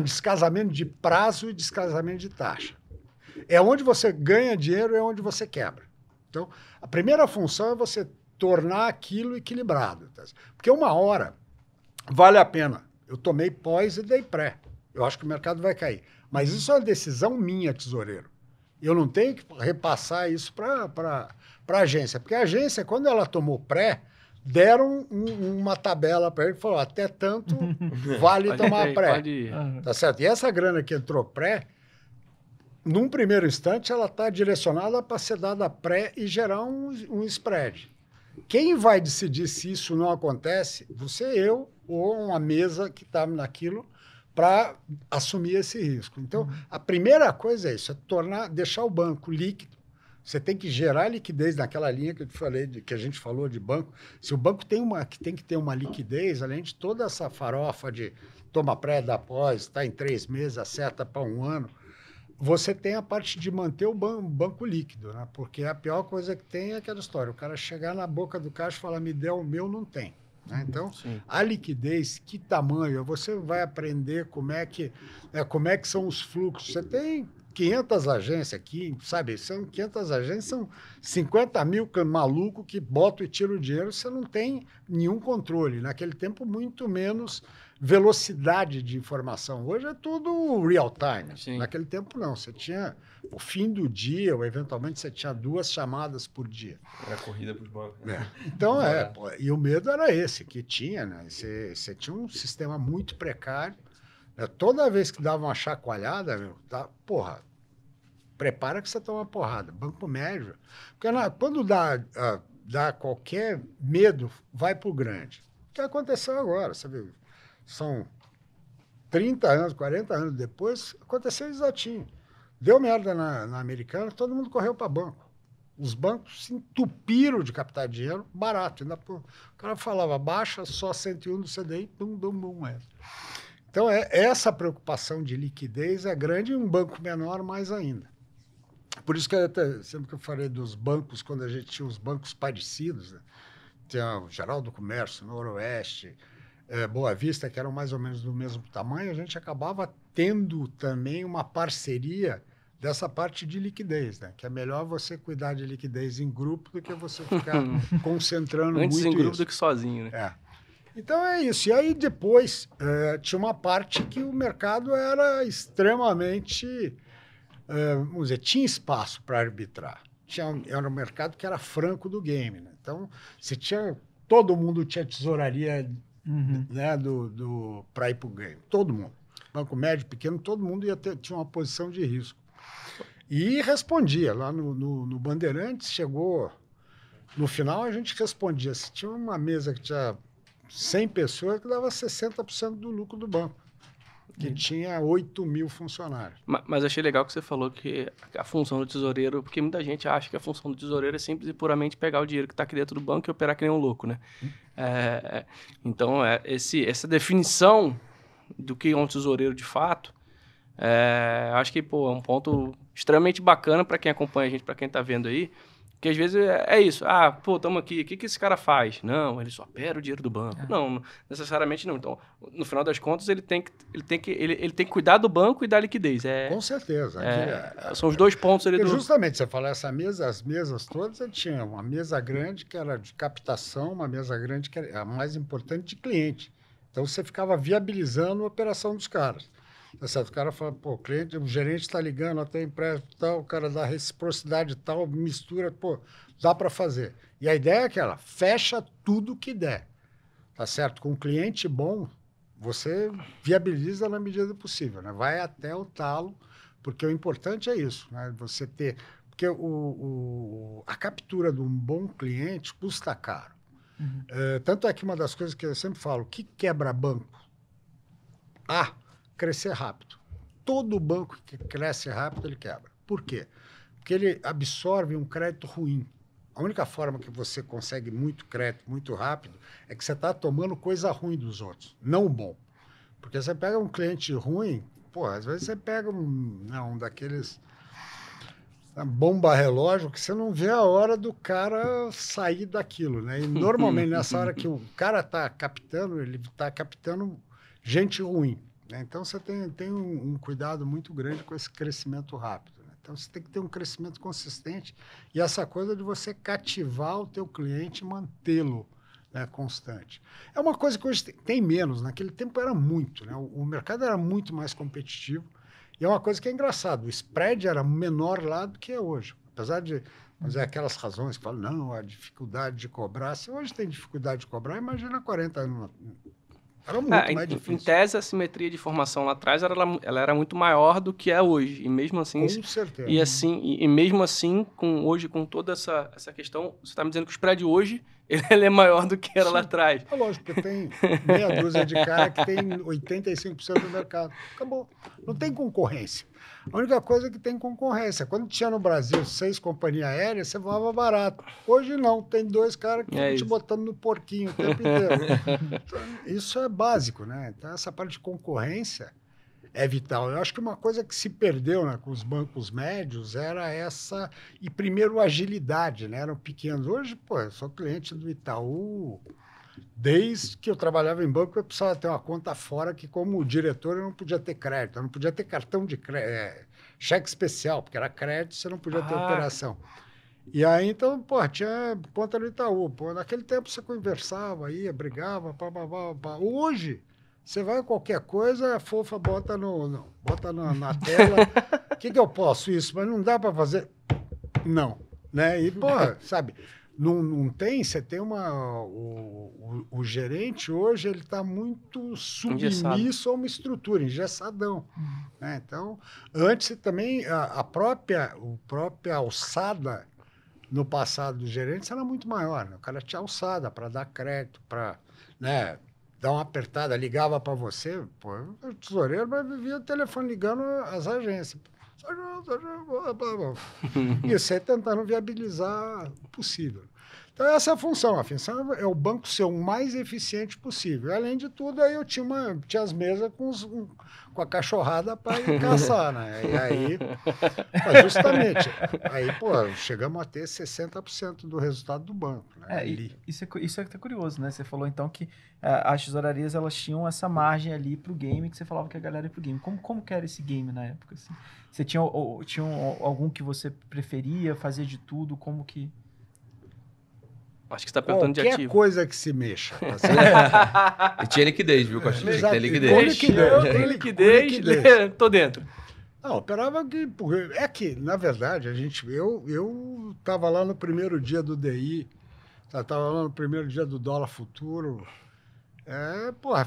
Descasamento de prazo e descasamento de taxa. É onde você ganha dinheiro, é onde você quebra. Então, a primeira função é você tornar aquilo equilibrado. Tá? Porque uma hora vale a pena. Eu tomei pós e dei pré. Eu acho que o mercado vai cair. Mas isso é uma decisão minha, tesoureiro. Eu não tenho que repassar isso para a agência. Porque a agência, quando ela tomou pré, deram uma tabela para ele e falou, até tanto vale tomar pré. Tá certo? E essa grana que entrou pré, num primeiro instante, ela está direcionada para ser dada pré e gerar um spread. Quem vai decidir se isso não acontece? Você, eu ou uma mesa que está naquilo para assumir esse risco. Então, a primeira coisa é isso, deixar o banco líquido. Você tem que gerar liquidez naquela linha que eu te falei, que a gente falou de banco. Se o banco tem que ter uma liquidez, além de toda essa farofa de toma pré, dá pós, está em 3 meses, acerta para 1 ano, você tem a parte de manter o banco líquido, né? Porque a pior coisa que tem é aquela história. O cara chegar na boca do caixa e falar, me dê o meu, não tem. né? Então, Sim. a liquidez, que tamanho, você vai aprender como é que são os fluxos. Você tem 500 agências aqui, sabe? São 500 agências, são 50 mil malucos que botam e tiram o dinheiro, você não tem nenhum controle. Naquele tempo, muito menos velocidade de informação. Hoje é tudo real time. Sim. Naquele tempo, não. Você tinha o fim do dia, ou eventualmente você tinha 2 chamadas por dia. Era corrida para os bancos. Né? Então, pô, e o medo era esse, que tinha, né? Você tinha um sistema muito precário. Né? Toda vez que dava uma chacoalhada, porra, prepara que você toma uma porrada. Banco médio. Porque quando dá qualquer medo, vai pro grande. O que aconteceu agora, sabe? São 30 anos, 40 anos depois, aconteceu exatinho. Deu merda na Americana, todo mundo correu para banco. Os bancos se entupiram de captar dinheiro barato. O cara falava, baixa só 101 do CDI, bum. Então, essa preocupação de liquidez é grande, e um banco menor mais ainda. Por isso que sempre que eu falei dos bancos, quando a gente tinha os bancos parecidos, né? Tinha o Geral do Comércio, Noroeste, Boa Vista, que eram mais ou menos do mesmo tamanho, a gente acabava tendo também uma parceria dessa parte de liquidez, né? Que é melhor você cuidar de liquidez em grupo do que você ficar concentrando Antes muito em grupo isso. do que sozinho, né? Então é isso. E aí depois tinha uma parte que o mercado era extremamente, vamos dizer, tinha espaço para arbitrar. Era um mercado que era franco do game, né? Então, todo mundo tinha tesouraria, né, para ir para o game. Todo mundo. Banco médio, pequeno, todo mundo tinha uma posição de risco. E respondia. Lá no Bandeirantes, chegou... No final, a gente respondia. Se tinha uma mesa que tinha 100 pessoas, que dava 60% do lucro do banco. Que tinha 8 mil funcionários. Mas achei legal que você falou que a função do tesoureiro... Porque muita gente acha que a função do tesoureiro é simples e puramente pegar o dinheiro que está aqui dentro do banco e operar que nem um louco, né? Então, essa definição do que é um tesoureiro de fato, acho que, pô, é um ponto extremamente bacana para quem acompanha a gente, para quem está vendo aí. Porque às vezes é isso. Pô, estamos aqui. O que esse cara faz? Não, ele só opera o dinheiro do banco. Não, necessariamente não. Então, no final das contas, ele tem que cuidar do banco e da liquidez. Com certeza. São os dois pontos ali Justamente, você fala as mesas todas, você tinha uma mesa grande que era de captação, uma mesa grande que era a mais importante de cliente. Então, você ficava viabilizando a operação dos caras. Tá certo? O cara fala, pô, o gerente está ligando, até empréstimo tal, o cara dá reciprocidade tal, mistura, pô, dá para fazer. E a ideia é aquela, fecha tudo que der, tá certo? Com um cliente bom, você viabiliza na medida do possível, né? Vai até o talo, porque o importante é isso, né? Você ter... Porque a captura de um bom cliente custa caro. Tanto é que uma das coisas que eu sempre falo, o que quebra banco? Crescer rápido. Todo banco que cresce rápido, ele quebra. Por quê? Porque ele absorve um crédito ruim. A única forma que você consegue muito crédito, muito rápido, é que você está tomando coisa ruim dos outros, não o bom. Porque você pega um cliente ruim, pô, às vezes você pega um daqueles... Uma bomba relógio que você não vê a hora do cara sair daquilo, né? E normalmente nessa hora que o cara está captando, ele está captando gente ruim. Então, você tem um cuidado muito grande com esse crescimento rápido. Né? Então, você tem que ter um crescimento consistente e essa coisa de você cativar o teu cliente e mantê-lo, né, constante. É uma coisa que hoje tem menos. Naquele tempo era muito. Né? O mercado era muito mais competitivo e é uma coisa que é engraçado. O spread era menor lá do que é hoje. Apesar de aquelas razões que falam, não, a dificuldade de cobrar. Se hoje tem dificuldade de cobrar, imagina 40 anos. Era muito mais difícil. Em tese, a simetria de informação lá atrás ela era muito maior do que é hoje. E mesmo assim... Com certeza. E mesmo assim, hoje, com toda essa questão, você está me dizendo que o spread hoje ele é maior do que era lá atrás. É lógico, porque tem meia dúzia de cara que tem 85% do mercado. Acabou. Não tem concorrência. A única coisa é que tem concorrência. Quando tinha no Brasil 6 companhias aéreas, você voava barato. Hoje não, tem 2 caras que estão te botando no porquinho o tempo inteiro. Então, isso é básico, né? Então, essa parte de concorrência é vital. Eu acho que uma coisa que se perdeu, né, com os bancos médios era essa... E primeiro, agilidade, né? Eram pequenos. Hoje, pô, eu sou cliente do Itaú Desde que eu trabalhava em banco, eu precisava ter uma conta fora que, como diretor, eu não podia ter crédito, eu não podia ter cartão de crédito, cheque especial, porque era crédito, você não podia ter operação. E aí, então, pô, tinha conta no Itaú. Pô, naquele tempo você conversava, ia, brigava, pá. Hoje, você vai qualquer coisa, a fofa bota na tela. O que eu posso? Isso, mas não dá para fazer. Não. Né? E, pô, sabe, não tem, você tem o gerente hoje, ele está muito submisso a uma estrutura, engessadão. Né? Então, antes também, a própria alçada no passado dos gerentes era muito maior. Né? O cara tinha alçada para dar crédito, para, né, dar uma apertada, ligava para você, pô, o tesoureiro, mas vivia o telefone ligando às agências. E você tentando viabilizar o possível. Então, essa é a função. A função é o banco ser o mais eficiente possível. Além de tudo, aí eu tinha as mesas com a cachorrada para ir caçar, né? E aí, justamente, aí, pô, chegamos a ter 60% do resultado do banco. Né? Isso é até curioso, né? Você falou, então, que as tesourarias, elas tinham essa margem ali pro game, que você falava que a galera ia pro game. Como que era esse game na época? Assim? Você tinha algum que você preferia, fazia de tudo? Como que... Acho que você está perguntando de ativo. Qualquer coisa que se mexa. E tinha liquidez, viu, Costa? Tinha que ter liquidez. Com liquidez, tô dentro. Não, operava que... É que, na verdade, eu estava lá no primeiro dia do DI, estava lá no primeiro dia do dólar futuro.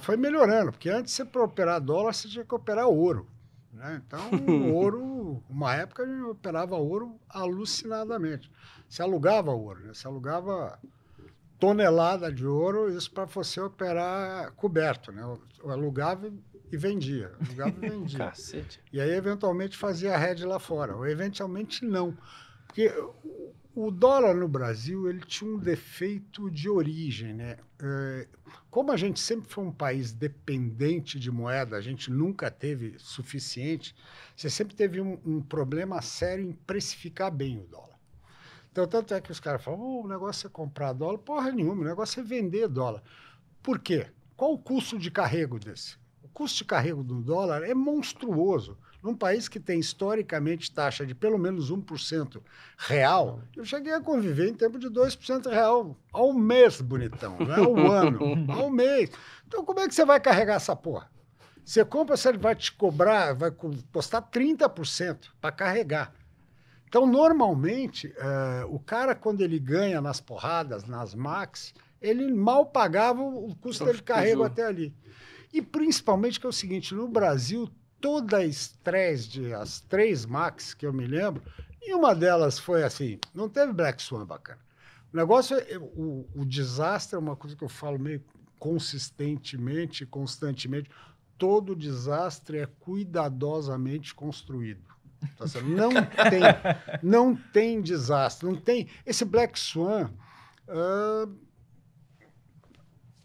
Foi melhorando, porque antes, para operar dólar, você tinha que operar ouro. Né? Então, o ouro, uma época, a gente operava ouro alucinadamente. Você alugava ouro, né? Você alugava tonelada de ouro, isso para você operar coberto, né? Eu alugava e vendia. Alugava e vendia. Cacete. E aí, eventualmente, fazia a hedge lá fora. Ou, eventualmente, não. Porque o dólar no Brasil, ele tinha um defeito de origem, né? Como a gente sempre foi um país dependente de moeda, a gente nunca teve suficiente, você sempre teve um problema sério em precificar bem o dólar. Então, tanto é que os caras falam, o negócio é comprar dólar. Porra nenhuma, o negócio é vender dólar. Por quê? Qual o custo de carrego desse? O custo de carrego do dólar é monstruoso. Num país que tem historicamente taxa de pelo menos 1% real, eu cheguei a conviver em tempo de 2% real ao mês, bonitão, não é ao ano, ao mês. Então, como é que você vai carregar essa porra? Você compra, você vai te cobrar, vai custar 30% para carregar. Então, normalmente, o cara, quando ele ganha nas porradas, nas max, ele mal pagava o custo dele de carrego até ali. E principalmente que é o seguinte, no Brasil, toda a estresse as 3 max que eu me lembro, e uma delas foi assim, não teve Black Swan bacana. O negócio, o desastre é uma coisa que eu falo meio constantemente, todo desastre é cuidadosamente construído. Não tem desastre, não tem. Esse Black Swan,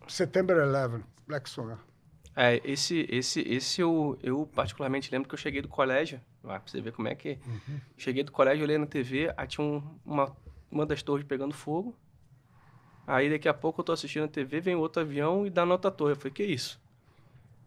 September 11, Black Swan. Esse eu particularmente lembro que eu cheguei do colégio, pra você ver como é que... Cheguei do colégio, olhei na TV, aí tinha uma das torres pegando fogo, aí daqui a pouco eu tô assistindo a TV, vem outro avião e dá nota à torre. Eu falei, que isso?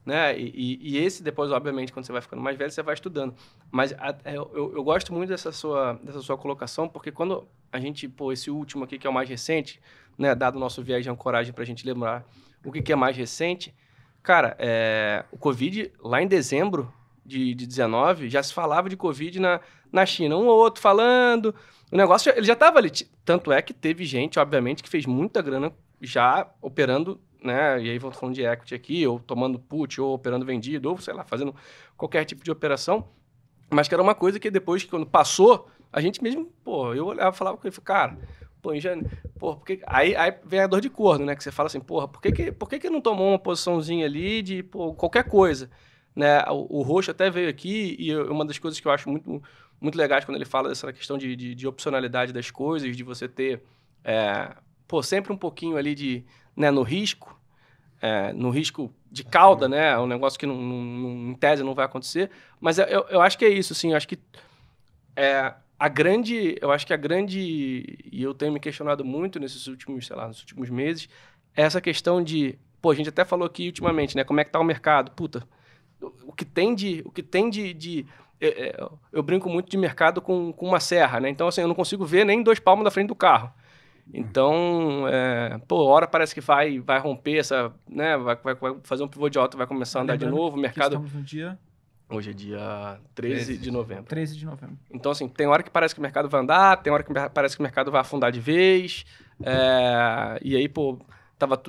Né? E esse, depois, obviamente, quando você vai ficando mais velho, você vai estudando. Mas eu gosto muito dessa sua colocação, porque quando a gente, esse último aqui, que é o mais recente, né, dado o nosso viés de ancoragem para a gente lembrar o que é mais recente, cara, o Covid, lá em dezembro de 19, já se falava de Covid na China. Um ou outro falando, o negócio, ele já estava ali. Tanto é que teve gente, obviamente, que fez muita grana já operando, né? E aí vou falando de equity aqui, ou tomando put, ou operando vendido, ou sei lá, fazendo qualquer tipo de operação, mas que era uma coisa que depois, quando passou, a gente mesmo, eu olhava e falava com ele, cara, porque... Aí vem a dor de corno, né? Que você fala assim, por que não tomou uma posiçãozinha ali de, qualquer coisa, né? O Roxo até veio aqui, e uma das coisas que eu acho muito, muito legais quando ele fala dessa questão de opcionalidade das coisas, de você ter, sempre um pouquinho ali de, né, no risco de cauda, né? É um negócio que em tese não vai acontecer, mas eu acho que é isso, assim, eu acho que e eu tenho me questionado muito nesses últimos meses, é essa questão de... Pô, a gente até falou aqui ultimamente, né? Como é que tá o mercado? Puta, o que tem de eu brinco muito de mercado com uma serra, né? Então, assim, eu não consigo ver nem 2 palmos da frente do carro. Então, hora parece que vai romper essa, né? Vai fazer um pivô de alta, vai começar a andar de novo. O mercado... Estamos no dia... Hoje é dia 13 de novembro. 13 de novembro. Então, assim, tem hora que parece que o mercado vai andar, tem hora que parece que o mercado vai afundar de vez. E aí, pô,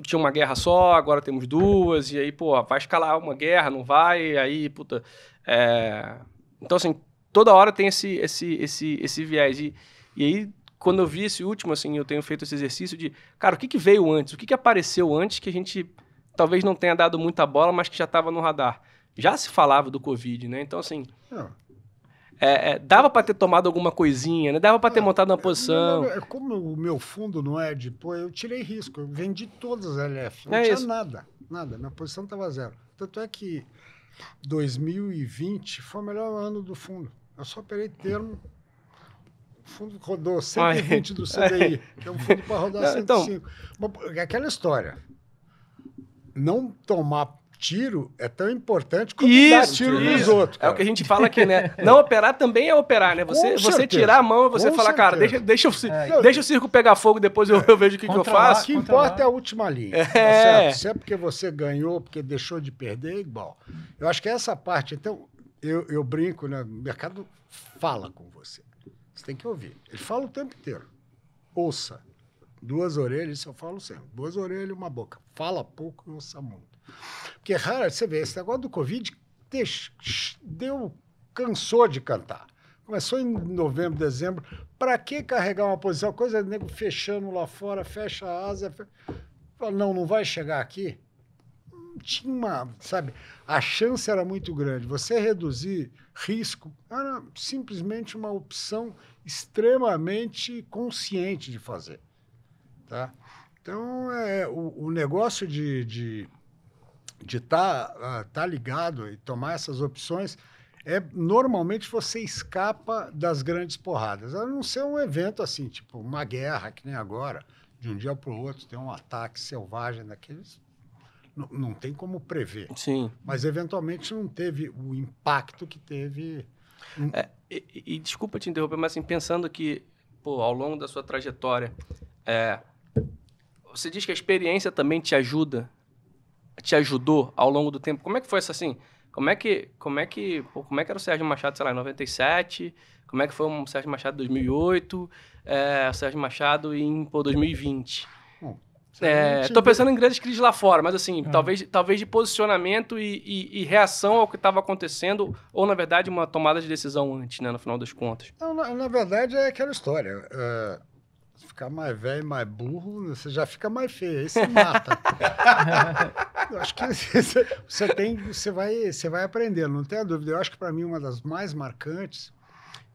tinha uma guerra só, agora temos 2. E aí, pô, vai escalar uma guerra, não vai. Aí, puta... Então, assim, toda hora tem esse viés. E aí, quando eu vi esse último, assim, eu tenho feito esse exercício de... Cara, o que veio antes? O que apareceu antes que a gente talvez não tenha dado muita bola, mas que já estava no radar? Já se falava do Covid, né? Então, assim... dava para ter tomado alguma coisinha, né? Dava para ter montado uma posição. Como o meu fundo não é de... Pô, eu tirei risco. Eu vendi todas as LF. Não tinha nada. Minha posição estava 0. Tanto é que 2020 foi o melhor ano do fundo. Eu só operei termo. O fundo rodou 120 do CDI, que é um fundo para rodar 105. Então, aquela história. Não tomar tiro é tão importante como dar tiro nos outros. Cara. É o que a gente fala aqui, né? Não operar também é operar, né? Você tirar a mão e você falar, cara, deixa o circo pegar fogo, depois eu vejo o que eu faço. O que importa é a última linha. Tá certo? Se é porque você ganhou, porque deixou de perder, é igual. Eu acho que essa parte, então, eu brinco, né? O mercado fala com você. Você tem que ouvir. Ele fala o tempo inteiro. Ouça. 2 orelhas, isso eu falo sempre. 2 orelhas e uma boca. Fala pouco e ouça muito. Porque, raro, você vê, esse negócio do Covid cansou de cantar. Começou em novembro, dezembro. Para que carregar uma posição? Coisa de nego fechando lá fora, fecha a asa. Fala, não vai chegar aqui. Tinha uma, sabe? A chance era muito grande. Você reduzir risco era simplesmente uma opção extremamente consciente de fazer. Tá? Então, o negócio de tá ligado e tomar essas opções, normalmente você escapa das grandes porradas. A não ser um evento assim, tipo uma guerra, que nem agora, de um dia para o outro, tem um ataque selvagem daqueles, não tem como prever. Sim. Mas, eventualmente, não teve o impacto que teve... E desculpa te interromper, mas assim, pensando que, pô, ao longo da sua trajetória, você diz que a experiência também te ajudou ao longo do tempo. Como é que foi isso assim? Como é que era o Sérgio Machado, sei lá, em 97? Como é que foi o Sérgio Machado em 2008? O Sérgio Machado em 2020? Tô pensando em grandes crises lá fora, mas assim, talvez de posicionamento e reação ao que estava acontecendo, ou na verdade uma tomada de decisão antes, né, no final das contas. Não, na verdade é aquela história. Ficar mais velho, mais burro, você já fica mais feio, aí você mata. Eu acho que você vai aprendendo, não tenha dúvida. Eu acho que para mim uma das mais marcantes,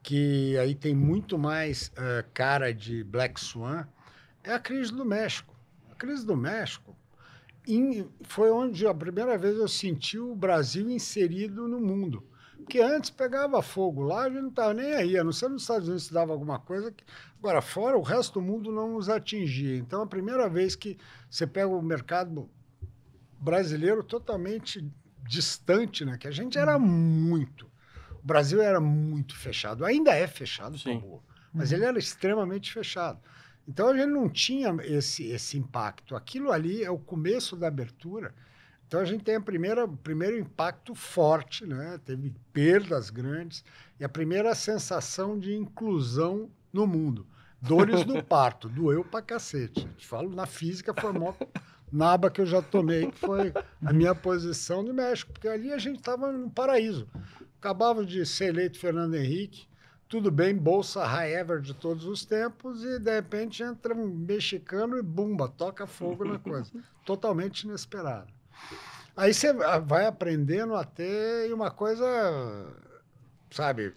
que aí tem muito mais cara de Black Swan, é a crise do México. A crise do México foi onde a primeira vez eu senti o Brasil inserido no mundo. Porque antes pegava fogo lá, a gente não estava nem aí. A não ser nos Estados Unidos se dava alguma coisa. Agora, fora, o resto do mundo não nos atingia. Então, a primeira vez que você pega o mercado brasileiro totalmente distante, né? Que a gente era muito. O Brasil era muito fechado. Ainda é fechado, mas ele era extremamente fechado. Então, a gente não tinha esse impacto. Aquilo ali é o começo da abertura. Então, a gente tem o primeiro impacto forte, né? Teve perdas grandes e a primeira sensação de inclusão no mundo. Dores do parto, doeu pra cacete. Te falo, na física foi a maior naba que eu já tomei, que foi a minha posição no México, porque ali a gente estava no paraíso. Acabava de ser eleito Fernando Henrique, tudo bem, bolsa high ever de todos os tempos, e de repente entra um mexicano e bumba, toca fogo na coisa. Totalmente inesperado. Aí você vai aprendendo até uma coisa, sabe,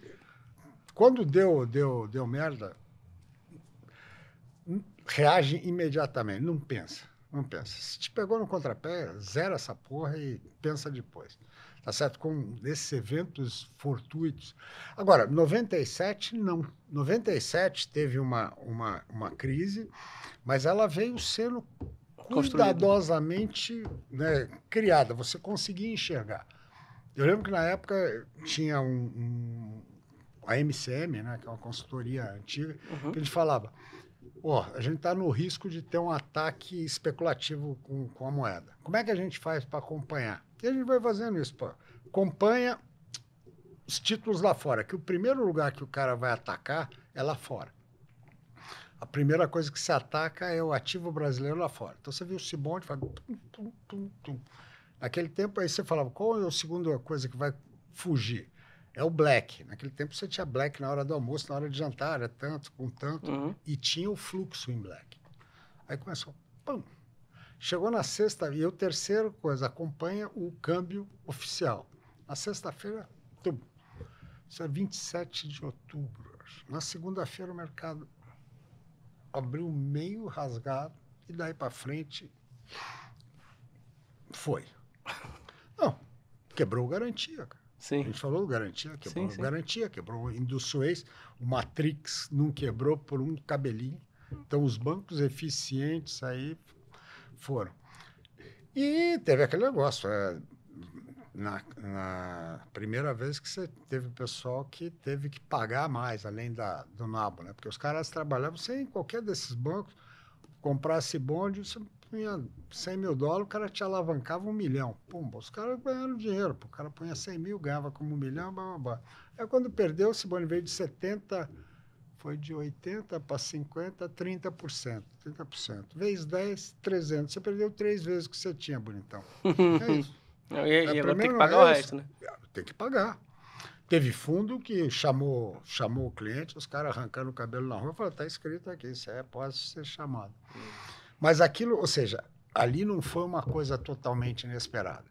quando deu merda, reage imediatamente, não pensa. Se te pegou no contrapé, zera essa porra e pensa depois. Tá certo? Com esses eventos fortuitos. Agora, 97, não. 97 teve uma crise, mas ela veio sendo cuidadosamente, né, criada, você conseguia enxergar. Eu lembro que na época tinha a MCM, né, que é uma consultoria antiga, que eles falavam, a gente está no risco de ter um ataque especulativo com a moeda. Como é que a gente faz para acompanhar? E a gente vai fazendo isso, acompanha os títulos lá fora, que o primeiro lugar que o cara vai atacar é lá fora. A primeira coisa que se ataca é o ativo brasileiro lá fora. Então você viu o Cibonde, faz tum, tum, tum. Naquele tempo aí você falava, qual é a segunda coisa que vai fugir? É o black. Naquele tempo você tinha black na hora do almoço, na hora de jantar, era tanto, com tanto, e tinha o fluxo em black. Aí começou, pum. Chegou na sexta, e a terceira coisa, acompanha o câmbio oficial. Na sexta-feira, isso é 27 de outubro. Na segunda-feira o mercado abriu meio rasgado e daí para frente foi. Não, quebrou garantia, cara. Sim. A gente falou garantia, quebrou garantia, quebrou o Indusuez, o Matrix não quebrou por um cabelinho. Então os bancos eficientes aí foram. E teve aquele negócio, na primeira vez que você teve pessoal que teve que pagar mais, além do nabo, né? Porque os caras trabalhavam sem qualquer desses bancos, comprasse bonde, você punha 100 mil dólares, o cara te alavancava 1 milhão. Pum, os caras ganharam dinheiro, o cara punha 100 mil, ganhava como 1 milhão, blá, blá, blá. Aí quando perdeu, esse bonde veio de 70%, foi de 80% para 50%, 30%. 30%. Vezes 10, 300. Você perdeu 3 vezes o que você tinha, bonitão. É isso. E agora tem que pagar o resto, né? Tem que pagar. Teve fundo que chamou o cliente, os caras arrancando o cabelo na rua, falaram, tá escrito aqui, isso pode ser chamado. Mas aquilo, ou seja, ali não foi uma coisa totalmente inesperada.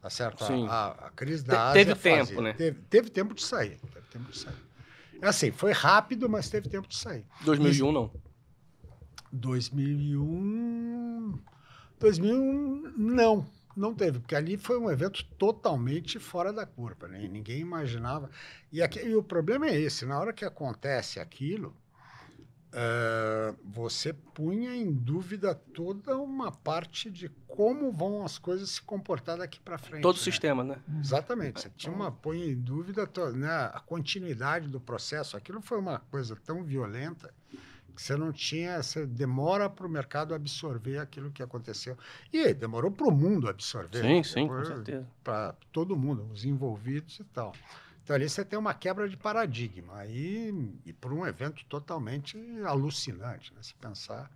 Tá certo? Sim. A crise da Ásia teve tempo, né? Teve tempo de sair. É assim, foi rápido, mas teve tempo de sair. 2001 não. 2001 não teve, porque ali foi um evento totalmente fora da curva, né? Ninguém imaginava. E o problema é esse, na hora que acontece aquilo, você punha em dúvida toda uma parte de como vão as coisas se comportar daqui para frente. Todo o né? sistema, né? Exatamente. Você põe em dúvida né, a continuidade do processo. Aquilo foi uma coisa tão violenta que você demora para o mercado absorver aquilo que aconteceu. E demorou para o mundo absorver. Sim, com certeza. Para todo mundo, os envolvidos e tal. Então, ali você tem uma quebra de paradigma. E por um evento totalmente alucinante, né? Se pensar.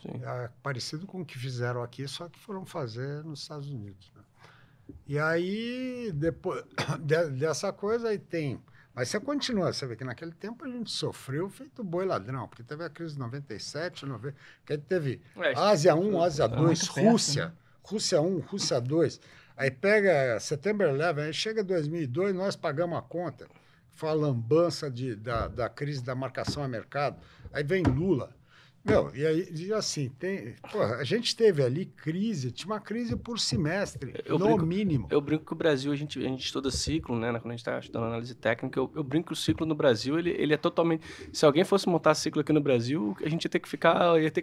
É parecido com o que fizeram aqui, só que foram fazer nos Estados Unidos. Né? E aí, depois dessa coisa, aí tem... Mas você continua, você vê que naquele tempo a gente sofreu feito boi ladrão, porque teve a crise de 97, que aí teve Ásia 1, Ásia 2, Rússia, né? Rússia 1, Rússia 2. Aí pega September 11, aí chega 2002, nós pagamos a conta. Foi a lambança da crise da marcação a mercado. Aí vem Lula. E aí, assim, a gente teve ali crise, tinha uma crise por semestre, mínimo. Eu brinco que o Brasil, a gente estuda ciclo, né? Quando a gente está estudando análise técnica, eu brinco que o ciclo no Brasil, ele é totalmente... Se alguém fosse montar ciclo aqui no Brasil, a gente ia ter que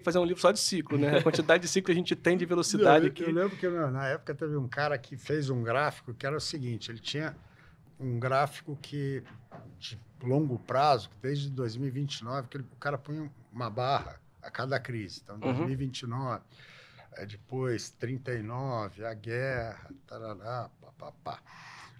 fazer um livro só de ciclo, né? A quantidade de ciclo que a gente tem de velocidade aqui. Eu lembro que na época teve um cara que fez um gráfico que era o seguinte, ele tinha um gráfico de longo prazo, desde 2029, que o cara punha uma barra a cada crise. Então, 2029, depois 39, a guerra, tarará, papapá.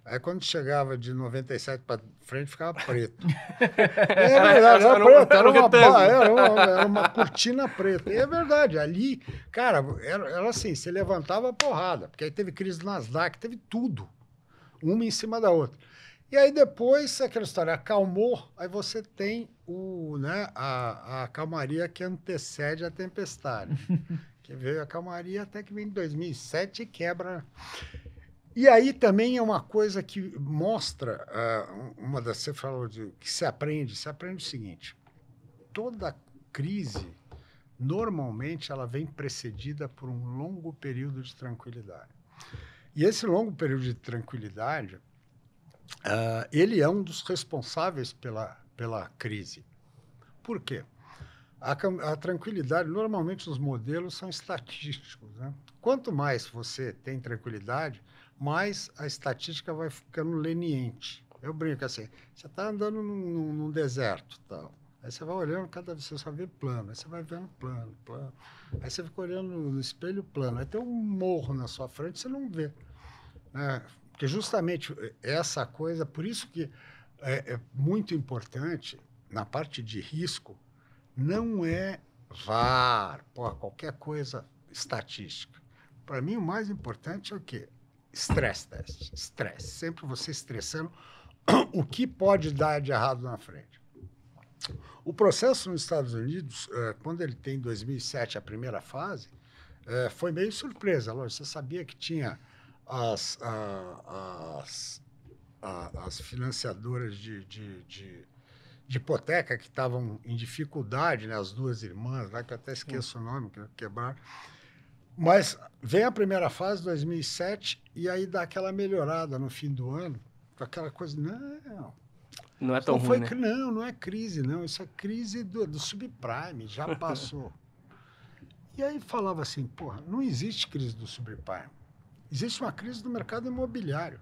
Aí, quando chegava de 97 para frente, ficava preto. Era preto, era uma cortina preta. E é verdade, ali, cara, era assim, você levantava a porrada, porque aí teve crise do Nasdaq, teve tudo, uma em cima da outra. E aí depois, aquela história acalmou, aí você tem a calmaria que antecede a tempestade. Que veio a calmaria até que vem em 2007 e quebra. E aí também é uma coisa que mostra, você falou que se aprende o seguinte, toda crise, normalmente, ela vem precedida por um longo período de tranquilidade. E esse longo período de tranquilidade, ele é um dos responsáveis pela crise. Por quê? A tranquilidade, normalmente os modelos são estatísticos, né? Quanto mais você tem tranquilidade, mais a estatística vai ficando leniente. Eu brinco assim, você está andando num deserto, tal. Aí você vai olhando, cada vez você só vê plano, aí você vai vendo plano. Aí você fica olhando no espelho plano, aí tem um morro na sua frente, você não vê. Né? Porque justamente essa coisa, por isso que é muito importante, na parte de risco, não é VAR, qualquer coisa estatística. Para mim, o mais importante é o quê? Stress test. Estresse. Sempre você estressando o que pode dar de errado na frente. O processo nos Estados Unidos, quando ele tem em 2007 a primeira fase, foi meio surpresa. Você sabia que tinha as financiadoras de hipoteca que estavam em dificuldade, né? As duas irmãs, lá, que eu até esqueço o nome, que quebraram. Mas vem a primeira fase, 2007, e aí dá aquela melhorada no fim do ano, com aquela coisa, não é tão ruim, né? Não é crise, não. Isso é crise do subprime, já passou. E aí falava assim, porra, não existe crise do subprime. Existe uma crise do mercado imobiliário.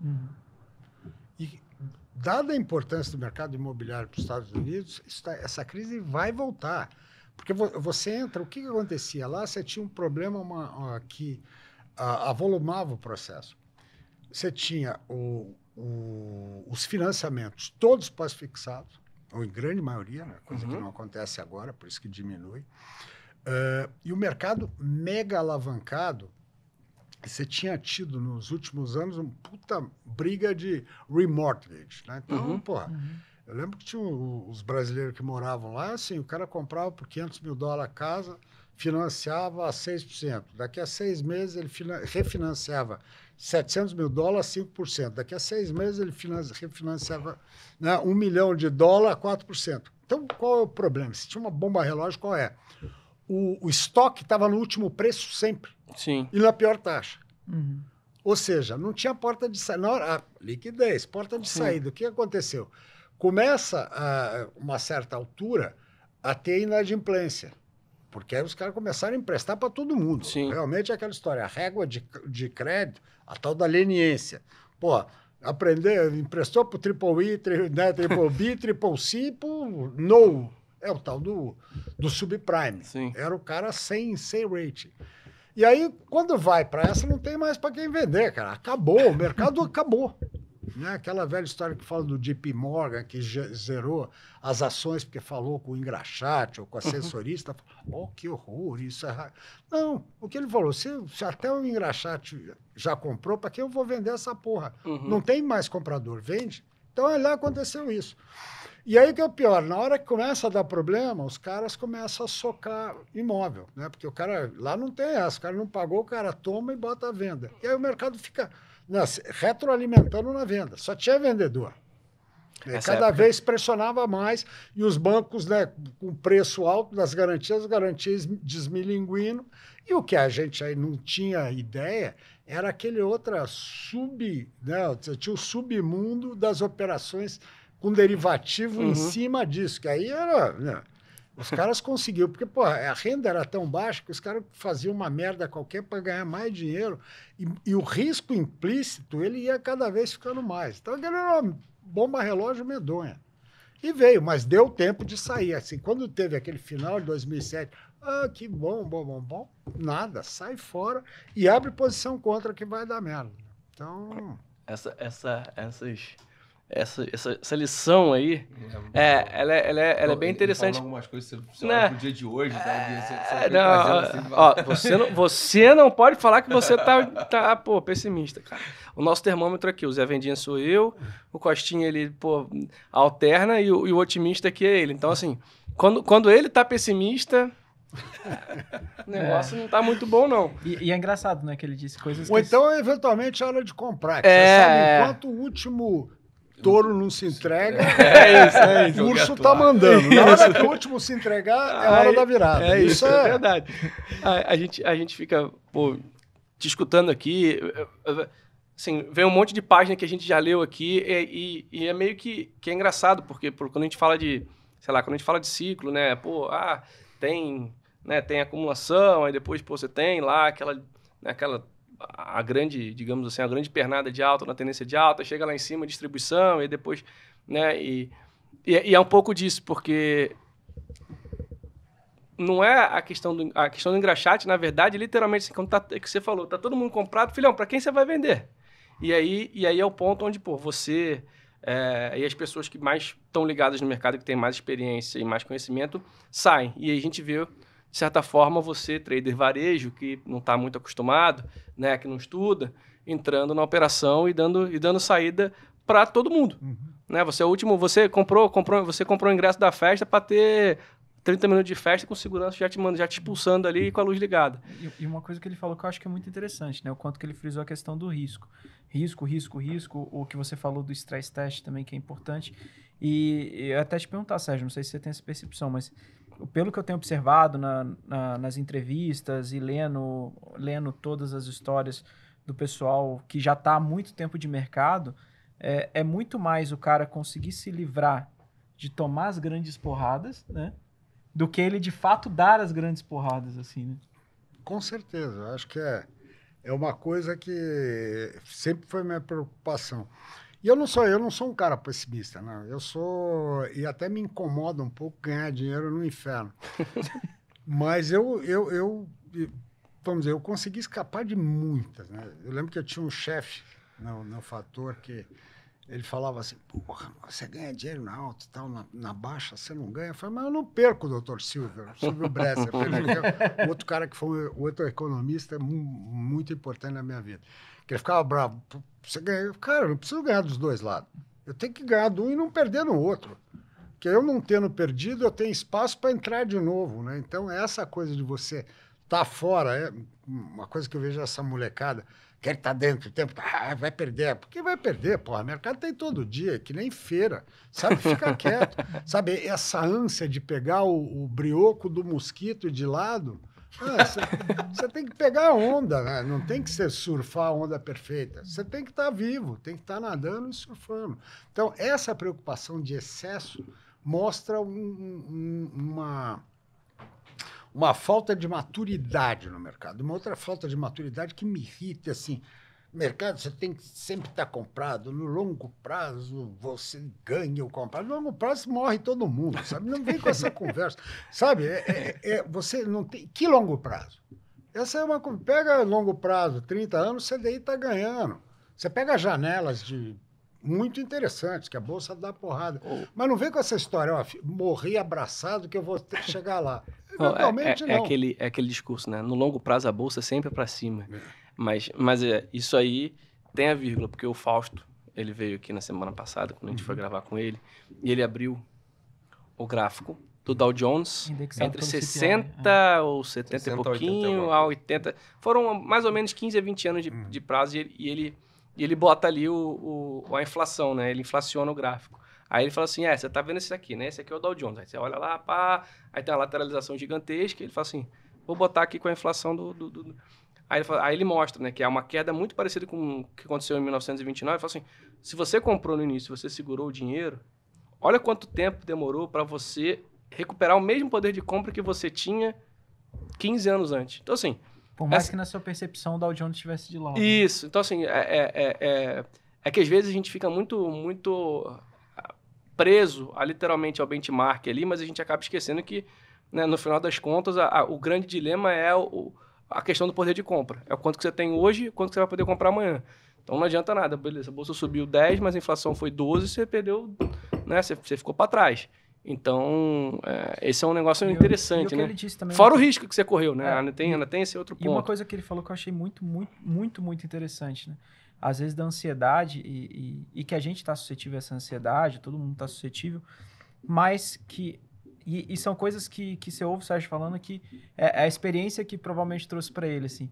Uhum. E, dada a importância do mercado imobiliário para os Estados Unidos, essa crise vai voltar. Porque você entra, o que acontecia? Lá você tinha um problema que avolumava o processo. Você tinha os financiamentos todos pós-fixados, ou em grande maioria, né? Coisa que não acontece agora, por isso que diminui. E o mercado mega alavancado, você tinha tido nos últimos anos uma puta briga de remortgage, né? Então, eu lembro que tinha os brasileiros que moravam lá, assim, o cara comprava por $500 mil a casa, financiava a 6%. Daqui a 6 meses ele refinanciava $700 mil, 5%. Daqui a 6 meses ele refinanciava, né, $1 milhão, 4%. Então, qual é o problema? Se tinha uma bomba relógio, qual é? O estoque estava no último preço sempre. Sim. E na pior taxa. Ou seja, não tinha porta de saída. Na hora, liquidez, porta de saída. O que aconteceu? Começa, a uma certa altura, a ter inadimplência. Porque aí os caras começaram a emprestar para todo mundo. Sim. Realmente é aquela história. A régua de crédito, a tal da leniência. Pô, emprestou para o Triple E, né, Triple B, Triple C, no. É o tal do subprime. Sim. Era o cara sem rating. E aí, quando vai para essa, não tem mais para quem vender, cara. Acabou, o mercado acabou. Né? Aquela velha história que fala do JP Morgan, que zerou as ações porque falou com o engraxate ou com o assessorista. Que horror, isso é... Não, o que ele falou, se até o engraxate já comprou, para que eu vou vender essa porra? Não tem mais comprador, vende. Então, lá aconteceu isso. E aí que é o pior, na hora que começa a dar problema, os caras começam a socar imóvel, né? Porque o cara, lá não tem essa, o cara não pagou, o cara toma e bota à venda. E aí o mercado fica retroalimentando na venda, só tinha vendedor. Cada vez pressionava mais e os bancos, né, com preço alto das garantias, as garantias desmilinguindo. E o que a gente aí não tinha ideia era aquele outra né, tinha o submundo das operações com derivativo em cima disso, que aí era... Né, os caras conseguiram, porque pô, a renda era tão baixa que os caras faziam uma merda qualquer para ganhar mais dinheiro e o risco implícito ele ia cada vez ficando mais. Então, era uma bomba relógio medonha. E veio, mas deu tempo de sair. Assim, quando teve aquele final de 2007, que bom, nada, sai fora e abre posição contra que vai dar merda. Então... Essa lição aí, ela é bem interessante. Algumas coisas, você olha pro dia de hoje, você não pode falar que você tá pessimista, cara. O nosso termômetro aqui, o Zé Vendinha sou eu, o Costinha, ele, alterna e o otimista aqui é ele. Então, assim, quando ele tá pessimista... O negócio não tá muito bom, não. E é engraçado, né? Que ele disse coisas Ou então, eventualmente, é hora de comprar. Você sabe, enquanto o último touro não se entrega, o urso tá mandando. Na hora que o último se entregar, é hora da virada. Isso é verdade. A gente fica te escutando aqui. Assim, vem um monte de página que a gente já leu aqui e é meio que é engraçado, porque quando a gente fala de sei lá, quando a gente fala de ciclo, né? Pô, tem acumulação, aí depois, pô, você tem lá a grande, digamos assim, a grande pernada de alta, na tendência de alta, chega lá em cima, distribuição, e depois, né? E é um pouco disso, porque não é a questão do engraxate, na verdade, literalmente, assim, como que você falou, tá todo mundo comprado, filhão, para quem você vai vender? E aí é o ponto onde, pô, você e as pessoas que mais estão ligadas no mercado, que têm mais experiência e mais conhecimento, saem. E aí a gente vê, de certa forma, você, trader varejo, que não está muito acostumado, né, que não estuda, entrando na operação e dando saída para todo mundo. Né? Você é o último, você comprou o ingresso da festa para ter 30 minutos de festa com segurança já te expulsando ali com a luz ligada. E uma coisa que ele falou que eu acho que é muito interessante, né? O quanto que ele frisou a questão do risco. Risco, o que você falou do stress test também, que é importante. E eu até te perguntar, Sérgio, não sei se você tem essa percepção, mas pelo que eu tenho observado nas entrevistas e lendo todas as histórias do pessoal que já está há muito tempo de mercado, é muito mais o cara conseguir se livrar de tomar as grandes porradas, né? Do que ele, de fato, dar as grandes porradas, assim, né? Com certeza. Eu acho que é uma coisa que sempre foi minha preocupação. E eu não sou um cara pessimista, não. E até me incomoda um pouco ganhar dinheiro no inferno. Mas vamos dizer, eu consegui escapar de muitas, né? Eu lembro que eu tinha um chefe no Fator que ele falava assim, porra, você ganha dinheiro na alta e tal, na baixa você não ganha. Eu falei, mas eu não perco, doutor Silvio Bresser, outro cara que foi outro economista muito importante na minha vida. Que ele ficava bravo, você ganha, cara, eu não preciso ganhar dos dois lados. Eu tenho que ganhar de um e não perder no outro. Porque eu não tendo perdido, eu tenho espaço para entrar de novo, né? Então, essa coisa de você estar fora, é uma coisa que eu vejo essa molecada, quer estar dentro do tempo, vai perder. Por que vai perder, porra? Mercado tem todo dia, que nem feira, sabe? Fica quieto. Sabe, essa ânsia de pegar o brioco do mosquito de lado, você tem que pegar a onda, né? Não tem que ser surfar a onda perfeita. Você tem que estar vivo, tem que estar nadando e surfando. Então, essa preocupação de excesso mostra uma falta de maturidade no mercado. Uma outra falta de maturidade que me irrita, assim, mercado você tem que sempre estar comprado, no longo prazo você ganha ou compra. No longo prazo morre todo mundo, sabe? Não vem com essa conversa, sabe? Você não tem... Que longo prazo? Essa é uma... Pega longo prazo, 30 anos, você daí está ganhando. Você pega janelas muito interessantes, que a Bolsa dá porrada. Mas não vem com essa história, ó, morri abraçado que eu vou ter que chegar lá. Eventualmente, não. É aquele discurso, né? No longo prazo, a Bolsa sempre é para cima. Mas isso aí tem a vírgula, porque o Fausto, ele veio aqui na semana passada, quando a gente foi gravar com ele, e ele abriu o gráfico do Dow Jones entre 60 ou 70 e pouquinho a 80. Foram mais ou menos 15 a 20 anos de prazo e ele bota ali a inflação, né? Ele inflaciona o gráfico. Aí ele fala assim, você tá vendo esse aqui, né? Esse aqui é o Dow Jones. Aí você olha lá, pá, aí tem uma lateralização gigantesca, ele fala assim, vou botar aqui com a inflação do... Aí ele mostra, né, que é uma queda muito parecida com o que aconteceu em 1929. Ele fala assim, se você comprou no início, você segurou o dinheiro, olha quanto tempo demorou para você recuperar o mesmo poder de compra que você tinha 15 anos antes. Então, assim... Por mais que na sua percepção o Dow Jones estivesse de lado. Isso. Então, assim, é que às vezes a gente fica muito preso literalmente ao benchmark ali, mas a gente acaba esquecendo que, né, no final das contas, o grande dilema é a questão do poder de compra. É o quanto que você tem hoje e quanto que você vai poder comprar amanhã. Então não adianta nada. Beleza, a bolsa subiu 10, mas a inflação foi 12, você perdeu, né, você ficou para trás. Então, esse é um negócio interessante, né? Fora o risco que você correu, né? Ainda tem esse outro ponto. E uma coisa que ele falou que eu achei muito, muito, muito, muito interessante, né? Às vezes da ansiedade, e que a gente está suscetível a essa ansiedade, todo mundo está suscetível, mas que... E são coisas que você ouve o Sérgio falando que é a experiência que provavelmente trouxe para ele, assim.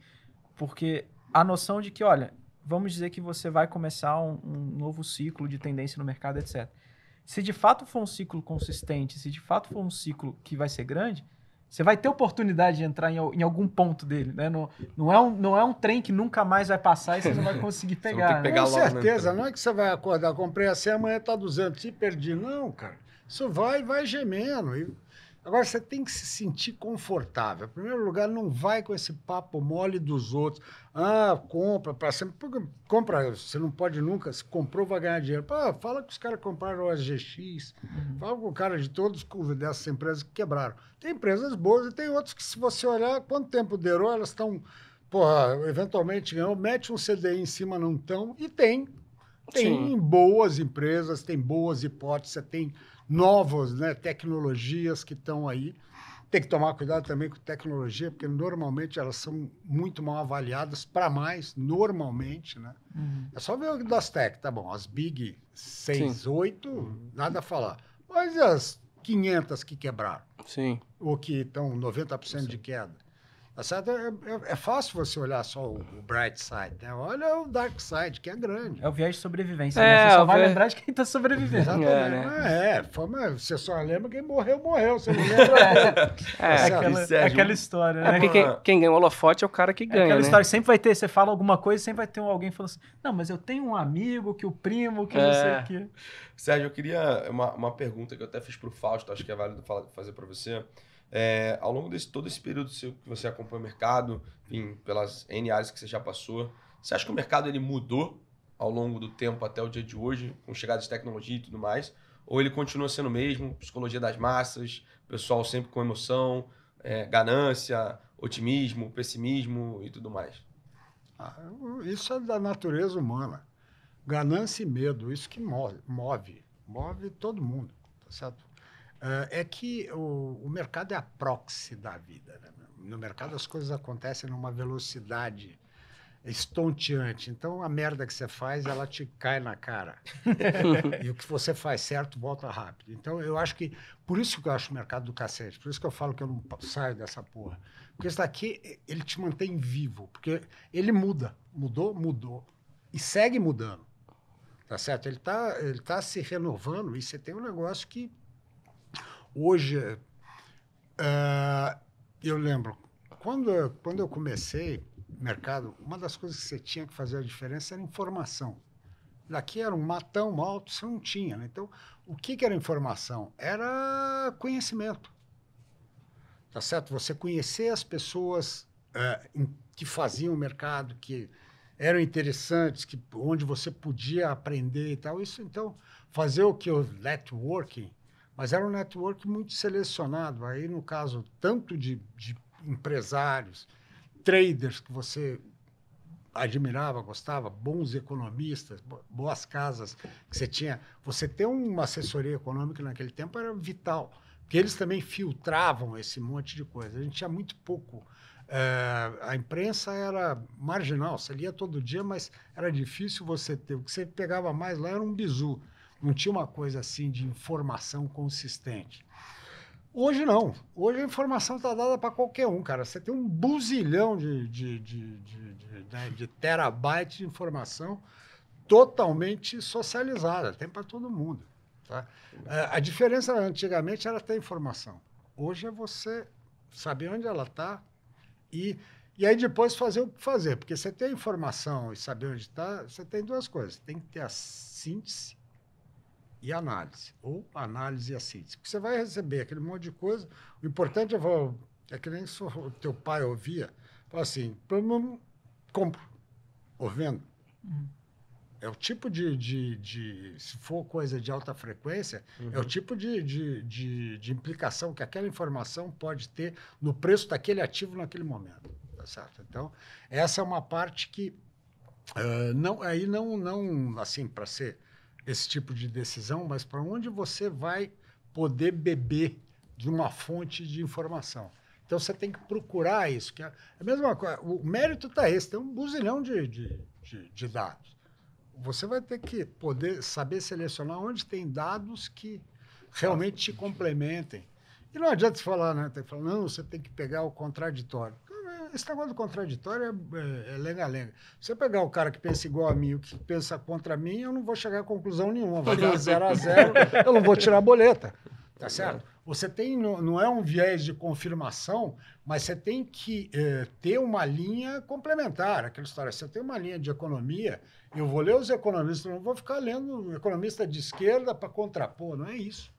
Porque a noção de que, olha, vamos dizer que você vai começar um novo ciclo de tendência no mercado, etc. Se de fato for um ciclo consistente, se de fato for um ciclo que vai ser grande, você vai ter oportunidade de entrar em algum ponto dele, né? Não é um trem que nunca mais vai passar e você não vai conseguir pegar. Com certeza, não é que você vai acordar, comprei assim, amanhã está 200 e perdi. Não, cara. Isso vai gemendo. Agora, você tem que se sentir confortável. Em primeiro lugar, não vai com esse papo mole dos outros. Compra para sempre. Porque compra, você não pode nunca. Se comprou, vai ganhar dinheiro. Fala que os caras compraram o SGX. Fala com o cara de todos dessas empresas que quebraram. Tem empresas boas e tem outras que, se você olhar, quanto tempo durou, elas estão... eventualmente ganhou, mete um CDI em cima, não estão. E tem boas empresas, tem boas hipóteses, você tem novas, né, tecnologias que estão aí. Tem que tomar cuidado também com tecnologia, porque normalmente elas são muito mal avaliadas para mais, normalmente, né? É só ver o das tech, tá bom, as Big 6, 8, nada a falar. Mas as 500 que quebraram, ou que estão 90% de queda. Tá certo? É fácil você olhar só o bright side, né? Olha o dark side, que é grande. É o viés de sobrevivência, né? Você só vai lembrar de quem está sobrevivendo. Exatamente. Você só lembra quem morreu. Você não lembra. Aquela história, né? Porque quem ganha o holofote é o cara que ganha, aquela né? história, sempre vai ter, você fala alguma coisa, sempre vai ter alguém falando assim, não, mas eu tenho um amigo, que o primo, que não sei o quê. Sérgio, eu queria uma pergunta que eu até fiz pro Fausto, acho que é válido fazer para você. Ao longo todo esse período que você acompanha o mercado, enfim, pelas N áreas que você já passou, você acha que o mercado ele mudou ao longo do tempo até o dia de hoje, com chegada de tecnologia e tudo mais? Ou ele continua sendo o mesmo, psicologia das massas, pessoal sempre com emoção, ganância, otimismo, pessimismo e tudo mais? Isso é da natureza humana. Ganância e medo, isso que move todo mundo, tá certo? É que o mercado é a proxy da vida, né? No mercado as coisas acontecem numa velocidade estonteante. Então, a merda que você faz, ela te cai na cara. E o que você faz certo, volta rápido. Então, eu acho que... Por isso que eu acho o mercado do cacete. Por isso que eu falo que eu não saio dessa porra. Porque isso daqui, ele te mantém vivo. Porque ele muda. Mudou. E segue mudando. Tá certo? Ele tá se renovando e você tem um negócio que... Hoje, eu lembro, quando eu comecei no mercado, uma das coisas que você tinha que fazer a diferença era informação. Daqui era um matão alto, você não tinha. Né? Então, o que era informação? Era conhecimento. Tá certo? Você conhecer as pessoas que faziam o mercado, que eram interessantes, onde você podia aprender e tal. Isso, então, fazer o networking. Mas era um network muito selecionado. Aí, no caso, tanto de empresários, traders que você admirava, gostava, bons economistas, boas casas que você tinha. Você ter uma assessoria econômica naquele tempo era vital, porque eles também filtravam esse monte de coisa. A gente tinha muito pouco. A imprensa era marginal, você lia todo dia, mas era difícil você ter. O que você pegava mais lá era um bizu. Não tinha uma coisa assim de informação consistente. Hoje não. Hoje a informação está dada para qualquer um, cara. Você tem um buzilhão de terabytes de informação totalmente socializada. Tem para todo mundo. Tá? A diferença antigamente era ter informação. Hoje é você saber onde ela está e aí depois fazer o que fazer. Porque você tem informação e saber onde está, você tem duas coisas. Tem que ter a síntese e análise, ou análise e a síntese. Porque você vai receber aquele monte de coisa, o importante é que nem o teu pai ouvia, fala assim, compro, ou vendo. É o tipo se for coisa de alta frequência, é o tipo de implicação que aquela informação pode ter no preço daquele ativo naquele momento. Tá certo? Então, essa é uma parte que não assim, para ser esse tipo de decisão, mas para onde você vai poder beber de uma fonte de informação. Então, você tem que procurar isso. Que é a mesma coisa. O mérito está esse. Tem um buzilhão de dados. Você vai ter que poder saber selecionar onde tem dados que realmente te complementem. E não adianta você falar, né? Tem que falar, não, você tem que pegar o contraditório. Esse negócio do contraditório é lenga-lenga. Se você pegar o cara que pensa igual a mim e o que pensa contra mim, eu não vou chegar a conclusão nenhuma. Vai dar 0-0, eu não vou tirar a boleta. Tá certo? Você tem, não é um viés de confirmação, mas você tem que ter uma linha complementar. Aquela história, se eu tenho uma linha de economia, eu vou ler os economistas, eu não vou ficar lendo economista de esquerda para contrapor, não é isso.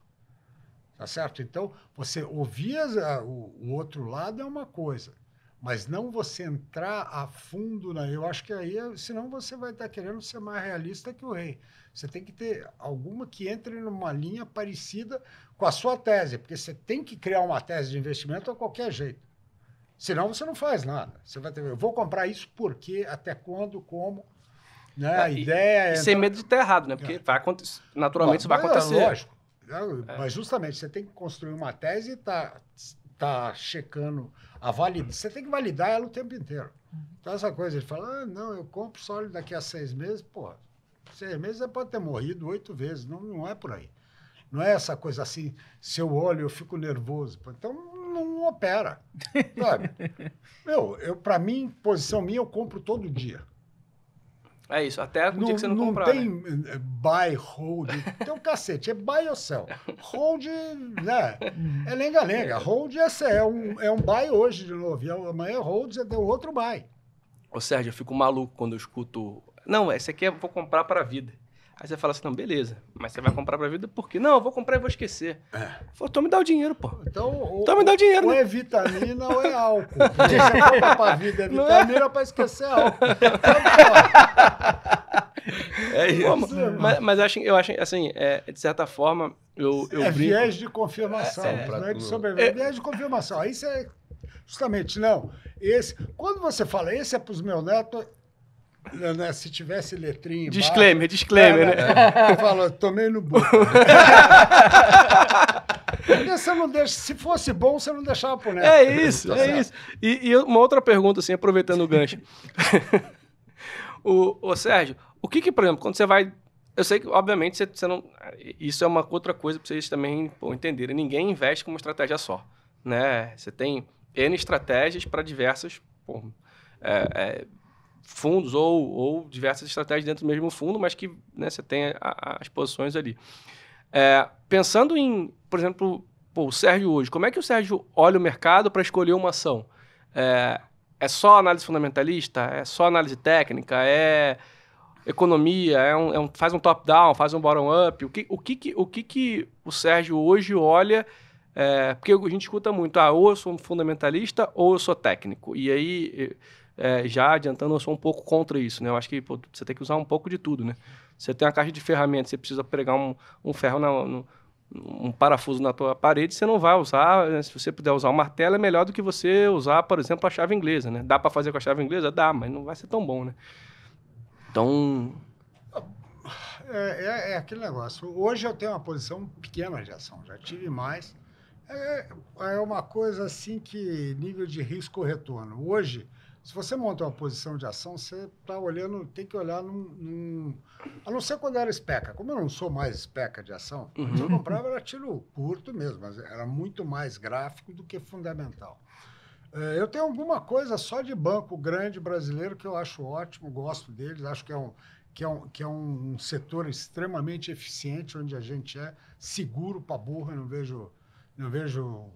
Tá certo? Então, você ouvir o outro lado é uma coisa, mas não você entrar a fundo eu acho que aí, senão você vai estar querendo ser mais realista que o rei. Você tem que ter alguma que entre numa linha parecida com a sua tese, porque você tem que criar uma tese de investimento a qualquer jeito. Senão você não faz nada. Você vai ter, eu vou comprar isso por quê, até quando, como. Né? A ideia é... Sem medo de estar errado, né? Porque vai acontecer, naturalmente isso vai acontecer. Lógico. Mas justamente, você tem que construir uma tese e tá checando a validade. Você tem que validar ela o tempo inteiro. Então, essa coisa de falar, não, eu compro sólido daqui a 6 meses, pô, 6 meses você pode ter morrido 8 vezes, não é por aí. Não é essa coisa assim, se eu olho, eu fico nervoso. Pô, então, não opera, sabe? Para mim, posição minha, eu compro todo dia. É isso, até o dia que você não comprar. Não tem buy, hold, tem um cacete, é buy ou sell. Hold, né? É lenga-lenga. Hold é um buy hoje de novo, e amanhã hold, você tem outro buy. Ô Sérgio, eu fico maluco quando eu escuto... Não, esse aqui eu vou comprar para a vida. Aí você fala assim, não, beleza, mas você vai comprar para a vida por quê? Não, eu vou comprar e vou esquecer. Falei, então me dá o dinheiro, pô. Então me dá o dinheiro, ou né? é vitamina ou é álcool. Porque você compra para a vida é vitamina para esquecer álcool. É isso. Pô, mas eu acho, assim, de certa forma, eu brinco. Viés de confirmação, não é de sobrevivência. Viés de confirmação. Aí você, justamente, não. Quando você fala, esse é para os meus netos, né, se tivesse letrinha Disclaimer, né? Eu falo, tomei no burro. Porque você não deixa, se fosse bom, você não deixava pro neto. É isso. E uma outra pergunta, assim, aproveitando o gancho. Ô Sérgio, o que, por exemplo, quando você vai... Eu sei que, obviamente, você não... Isso é uma outra coisa para vocês também entenderem. Ninguém investe com uma estratégia só, né? Você tem N estratégias para diversas fundos ou diversas estratégias dentro do mesmo fundo, mas que, né, você tem as posições ali. Pensando em, por exemplo, o Sérgio hoje, como é que o Sérgio olha o mercado para escolher uma ação? É só análise fundamentalista? É só análise técnica? É economia? Faz um top-down? Faz um bottom-up? O que o Sérgio hoje olha? Porque a gente escuta muito, ou eu sou um fundamentalista ou eu sou técnico. E aí, já adiantando, eu sou um pouco contra isso, né? Eu acho que você tem que usar um pouco de tudo, né? Você tem uma caixa de ferramentas, você precisa pregar um ferro um parafuso na tua parede, você não vai usar, né? Se você puder usar um martelo, é melhor do que você usar, por exemplo, a chave inglesa, né? Dá para fazer com a chave inglesa? Dá, mas não vai ser tão bom, né? Então... É aquele negócio. Hoje eu tenho uma posição pequena de ação, já tive mais. É uma coisa assim que nível de risco-retorno. Hoje, se você monta uma posição de ação, você está olhando, tem que olhar a não ser quando era especa. Como eu não sou mais especa de ação, quando eu comprava era tiro curto mesmo, mas era muito mais gráfico do que fundamental. Eu tenho alguma coisa só de banco grande brasileiro que eu acho ótimo, gosto deles, acho que é um setor extremamente eficiente, onde a gente é seguro para burro, eu não vejo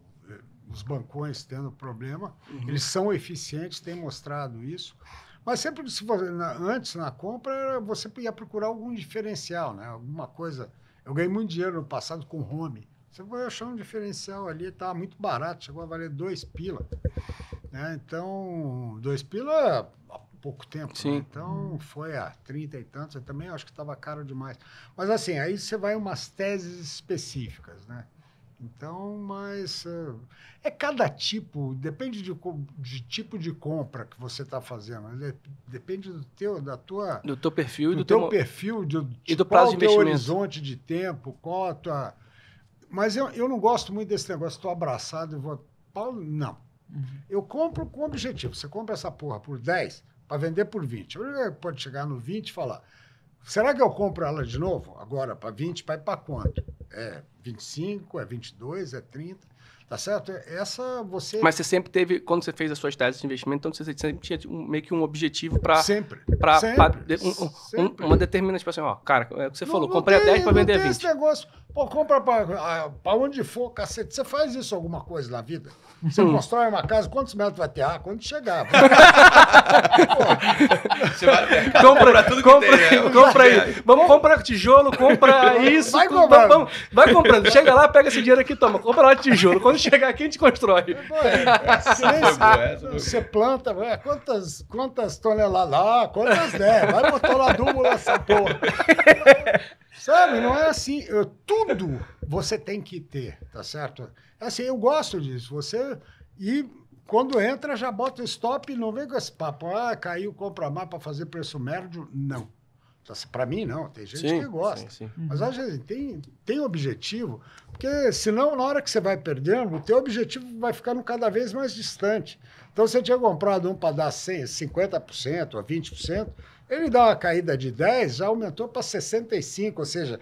os bancões tendo problema. Eles são eficientes, têm mostrado isso. Mas sempre, antes, na compra, você ia procurar algum diferencial, né? Alguma coisa. Eu ganhei muito dinheiro no passado com home. Você vai achar um diferencial ali, estava muito barato, chegou a valer 2 pila. Né? Então, 2 pila há pouco tempo. Sim. Né? Então, foi a 30 e tantos, eu também acho que estava caro demais. Mas assim, aí você vai umas teses específicas, né? Então, mas cada tipo, depende de tipo de compra que você está fazendo, depende do teu perfil e do teu perfil, e do prazo de investimento. Qual o teu horizonte de tempo, qual a tua... Mas eu não gosto muito desse negócio, estou abraçado e vou... Não. Eu compro com objetivo. Você compra essa porra por 10 para vender por 20. Pode chegar no 20 e falar, será que eu compro ela de novo? Agora, para 20, vai para quanto? É 25, é 22, é 30, tá certo? Mas você sempre teve, quando você fez as suas teses de investimento, então você sempre tinha meio que um objetivo para... Sempre. Uma determinação, tipo assim, ó, cara, você falou, comprei a 10 para vender a 20. Esse negócio, Pô, compra pra onde for, cacete. Você faz isso alguma coisa na vida? Você constrói uma casa, quantos metros vai ter? Ah, quando chegar. Você vai no mercado, compra tudo que tem, né? Compra aí. Vamos comprar tijolo, compra isso. Vai tudo, comprando. vai comprando. Chega lá, pega esse dinheiro aqui, toma. Compra lá tijolo. Quando chegar aqui, a gente constrói. Você planta, quantas toneladas? Ah, quantas der? Vai botar na dúvida essa porra. Sabe, não é assim. Tudo você tem que ter, tá certo? Assim, eu gosto disso. E quando entra, já bota o stop e não vem com esse papo. Ah, caiu, compra mais para fazer preço médio. Não. Para mim, não. Tem gente que gosta. Sim. Mas às vezes tem objetivo, porque senão, na hora que você vai perdendo, o teu objetivo vai ficando cada vez mais distante. Então, você tinha comprado um para dar 50% ou 20%, ele dá uma caída de 10%, já aumentou para 65%, ou seja,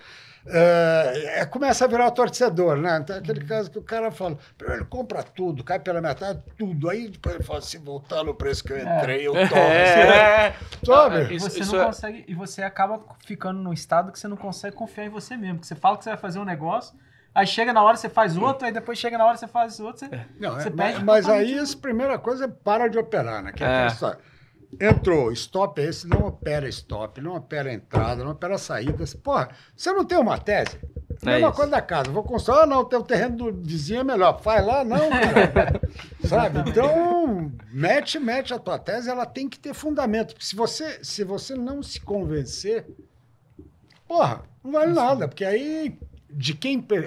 começa a virar torcedor, né? Então, aquele caso que o cara fala, primeiro ele compra tudo, cai pela metade, tudo, aí depois ele fala, se voltar no preço que eu entrei, eu tomo. Sabe? Você não consegue, e você acaba ficando num estado que você não consegue confiar em você mesmo, porque você fala que você vai fazer um negócio, aí chega na hora você faz outro, aí depois chega na hora você faz outro, você perde. Mas aí a primeira coisa é para de operar, né? Que é aquela história. Entrou, stop é esse, não opera stop, não opera entrada, não opera saída. Porra, você não tem uma tese? Mesma coisa da casa. Vou construir, não, o teu terreno do vizinho é melhor. Faz lá, não, cara. Sabe? Então, mete a tua tese, ela tem que ter fundamento. Porque se você não se convencer, porra, não vale nada, porque aí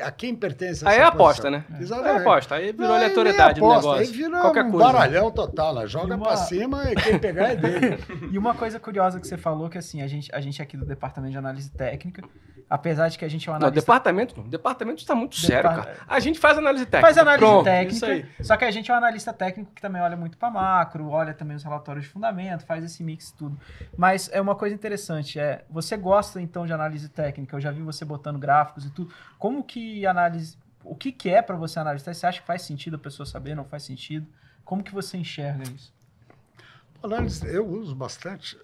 a quem pertence essa aí é aposta, né? Exatamente. Aí é aposta, aí virou aleatoriedade no negócio. Aí vira qualquer um coisa. baralhão total, né? Joga pra cima e quem pegar é dele. E uma coisa curiosa que você falou, que assim, a gente aqui do departamento de análise técnica, apesar de que a gente é um analista... Não, departamento está muito sério, cara. A gente faz análise técnica. Faz análise Pronto, técnica, isso aí. só que a gente é um analista técnico que também olha muito para macro, olha também os relatórios de fundamento, faz esse mix e tudo. Mas é uma coisa interessante, você gosta então de análise técnica, eu já vi você botando gráficos e tudo. Como que análise... O que é para você análise técnica? Você acha que faz sentido a pessoa saber, não faz sentido? Como que você enxerga isso? Análise, eu uso bastante.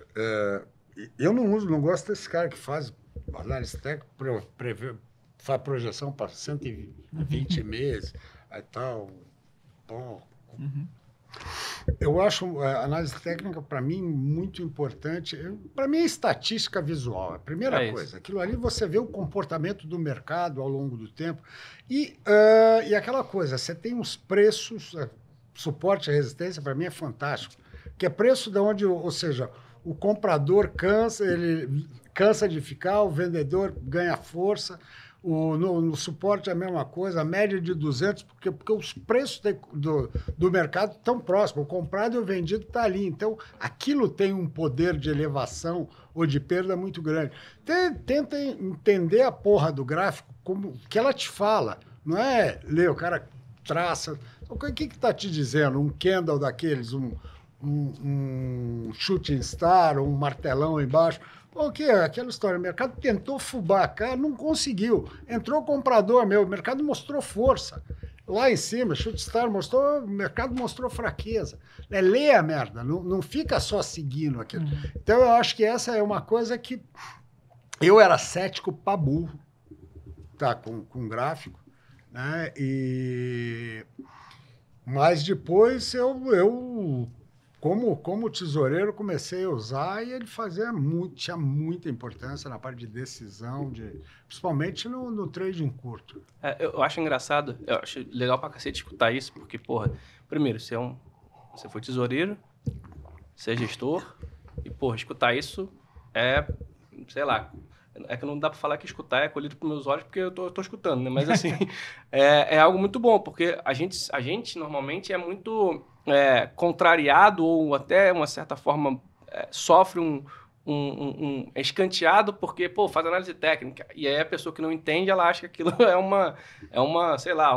Eu não gosto desse cara que faz análise técnica, faz projeção para 120 meses, aí tal. Bom. Eu acho a análise técnica, para mim, muito importante. Para mim, é estatística visual. A primeira coisa. Aquilo ali você vê o comportamento do mercado ao longo do tempo. E aquela coisa, você tem uns preços, suporte e resistência, para mim é fantástico. Que é preço de onde, ou seja, o comprador ele cansa de ficar, o vendedor ganha força. No suporte é a mesma coisa, a média de 200, porque os preços do mercado estão próximos, o comprado e o vendido está ali. Então, aquilo tem um poder de elevação ou de perda muito grande. Tenta entender a porra do gráfico, como que ela te fala. Não é ler, o cara traça. O que está te dizendo? Um candle daqueles, um shooting star, um martelão embaixo. O que é aquela história? O mercado tentou fubar, cara, não conseguiu. Entrou o comprador, o mercado mostrou força. Lá em cima, Shootstar mostrou, o mercado mostrou fraqueza. Lê a merda, não fica só seguindo aquilo. Então, eu acho que essa é uma coisa que eu era cético pra burro, tá, com gráfico, né? Mas depois eu como tesoureiro, comecei a usar e ele tinha muita importância na parte de decisão, principalmente no trading curto. Eu acho engraçado, eu acho legal pra cacete escutar isso, porque, porra, primeiro, você foi tesoureiro, você é gestor, e, porra, escutar isso sei lá, é que não dá pra falar que escutar é colhido pelos meus olhos, porque eu tô escutando, né? Mas, assim, é algo muito bom, porque a gente normalmente é muito... contrariado ou até, uma certa forma, sofre um escanteado porque, faz análise técnica. E aí a pessoa que não entende, ela acha que aquilo sei lá,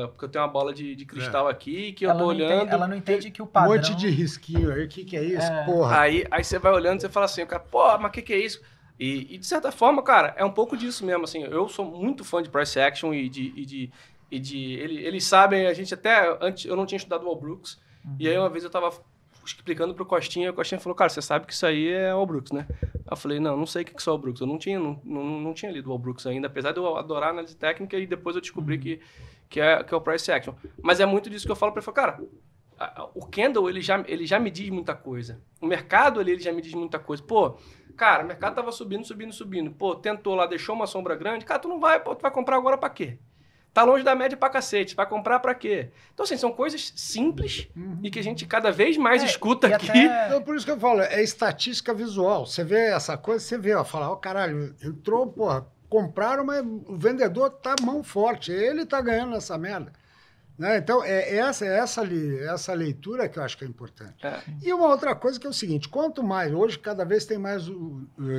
porque eu tenho uma bola de cristal aqui que eu tô olhando... Ela não entende que o padrão... Um monte de risquinho aí, o que é isso, porra? Aí você vai olhando e você fala assim, o cara, mas o que é isso? E de certa forma, cara, é um pouco disso mesmo, assim, eu sou muito fã de price action eles sabem, a gente até, antes, eu não tinha estudado o All Brooks, e aí uma vez eu tava explicando pro Costinha, o Costinha falou, cara, você sabe que isso aí é All Brooks, né? Eu falei, não sei o que é o All Brooks. Eu não tinha lido o All Brooks ainda, apesar de eu adorar a análise técnica, e depois eu descobri que é o Price Action. Mas é muito disso que eu falo para ele, cara, o candle, ele já me diz muita coisa. O mercado, ele já me diz muita coisa. Pô, cara, o mercado tava subindo. Pô, tentou lá, deixou uma sombra grande. Cara, tu vai comprar agora para quê? Tá longe da média pra cacete, vai comprar pra quê? Então, assim, são coisas simples e que a gente cada vez mais escuta aqui. Então, por isso que eu falo, é estatística visual. Você vê essa coisa, você vê, ó, fala, ó, caralho, entrou, porra, compraram, mas o vendedor tá mão forte, ele tá ganhando essa merda. Né? Então, essa leitura que eu acho que é importante. E uma outra coisa que é o seguinte, quanto mais, hoje cada vez tem mais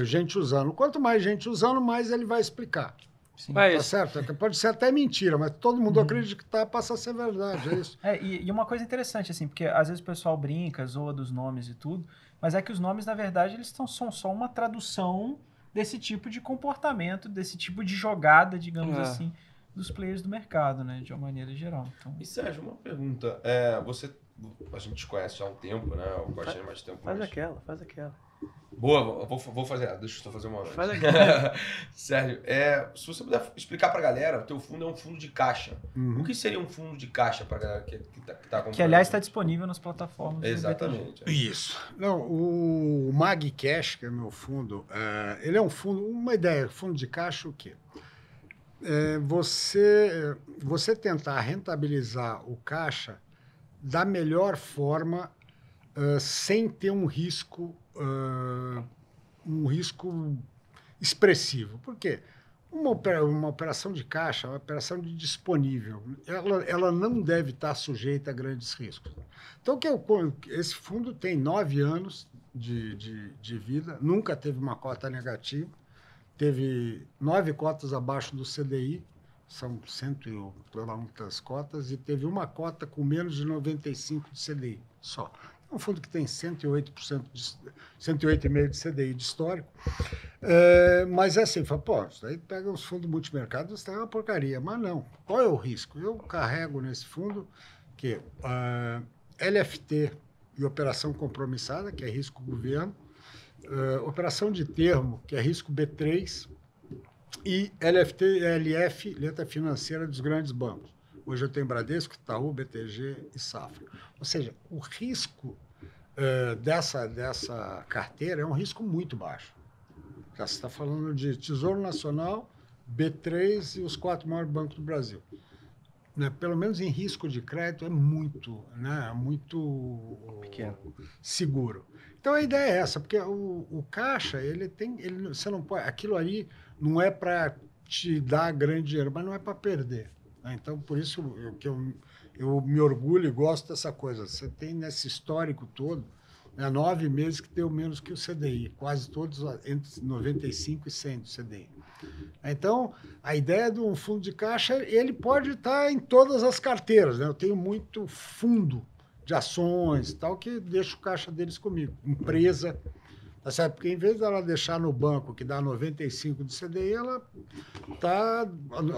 gente usando, quanto mais gente usando, mais ele vai explicar. Sim. Tá certo? Pode ser até mentira, mas todo mundo acredita que passa a ser verdade, é isso. E uma coisa interessante, assim, porque às vezes o pessoal brinca, zoa dos nomes e tudo, mas é que os nomes, na verdade, eles são só uma tradução desse tipo de comportamento, desse tipo de jogada, digamos assim, dos players do mercado, né, de uma maneira geral. Então... E Sérgio, uma pergunta, a gente te conhece já há um tempo, né, o Costinha mais tempo. Faz aquela. Boa, vou fazer. Deixa eu só fazer uma antes. Faz aquela. Sérgio, se você puder explicar pra galera, o teu fundo é um fundo de caixa. O que seria um fundo de caixa pra galera que tá comprando? Que, aliás, está disponível nas plataformas. Exatamente. Isso. Não, o Mag Cash, que é meu fundo, ele é um fundo, uma ideia, fundo de caixa o quê? Você tentar rentabilizar o caixa da melhor forma sem ter um risco expressivo. Por quê? Uma operação de caixa, uma operação de disponível, ela não deve estar sujeita a grandes riscos. Então, esse fundo tem 9 anos de vida, nunca teve uma cota negativa, teve 9 cotas abaixo do CDI, são 100 e muitas cotas, e teve uma cota com menos de 95 de CDI só. É um fundo que tem 108,5% de CDI de histórico. Mas é assim, fala, pô, isso aí pega os fundos multimercados, isso é uma porcaria. Mas não. Qual é o risco? Eu carrego nesse fundo que LFT e operação compromissada, que é risco governo, operação de termo, que é risco B3, e LFT e LF, letra financeira dos grandes bancos. Hoje eu tenho Bradesco, Itaú, BTG e Safra. Ou seja, o risco dessa carteira é um risco muito baixo. Já se está falando de Tesouro Nacional, B3 e os 4 maiores bancos do Brasil. Né? Pelo menos em risco de crédito é muito pequeno, seguro. Então a ideia é essa, porque o caixa, você não pode, aquilo ali não é para te dar grande dinheiro, mas não é para perder. Então, por isso que eu me orgulho e gosto dessa coisa. Você tem nesse histórico todo, 9 meses que deu menos que o CDI, quase todos entre 95 e 100 do CDI. Então, a ideia de um fundo de caixa, ele pode estar em todas as carteiras. Né? Eu tenho muito fundo de ações, tal, que deixa o caixa deles comigo. Empresa, tá certo? Porque em vez dela deixar no banco, que dá 95 de CDI, ela está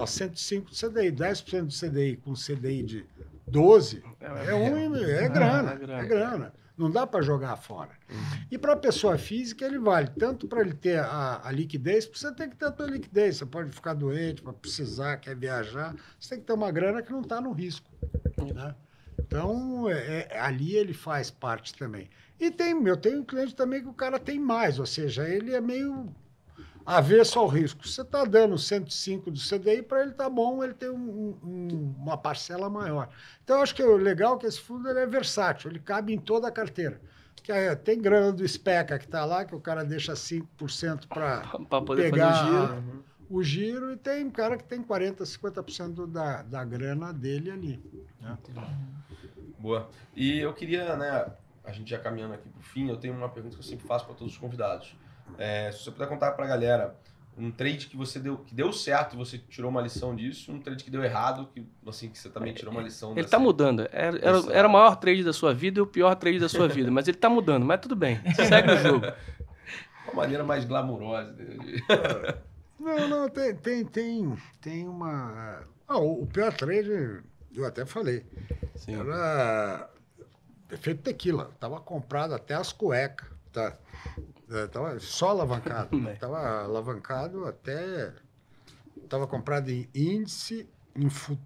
a 105 de CDI. 10% de CDI com CDI de 12 é grana. Não dá para jogar fora. E para a pessoa física, ele vale tanto para ele ter a liquidez, porque você tem que ter a tua liquidez. Você pode ficar doente, para precisar, quer viajar. Você tem que ter uma grana que não está no risco. Né? Então, ali ele faz parte também. E eu tenho um cliente também que o cara tem mais, ou seja, ele é meio avesso ao risco. Você está dando 105 do CDI, para ele tá bom, ele tem uma parcela maior. Então, eu acho que o legal é que esse fundo ele é versátil, ele cabe em toda a carteira. Tem grana do SPECA que está lá, que o cara deixa 5% para poder pegar fazer o giro, e tem cara que tem 40%, 50% da grana dele ali. Né? Boa. E eu queria, né, a gente já caminhando aqui para o fim, eu tenho uma pergunta que eu sempre faço para todos os convidados. Se você puder contar para a galera um trade que deu certo, você tirou uma lição disso, um trade que deu errado, que você também tirou uma lição. Ele está mudando. Era o maior trade da sua vida e o pior trade da sua vida, mas ele está mudando, mas tudo bem, segue o jogo. Uma maneira mais glamurosa. Não, tem uma... o pior trade, eu até falei. Sim. feito tequila. Tava comprado até as cuecas. Tá? Tava só alavancado. Tava alavancado até... Tava comprado em índice,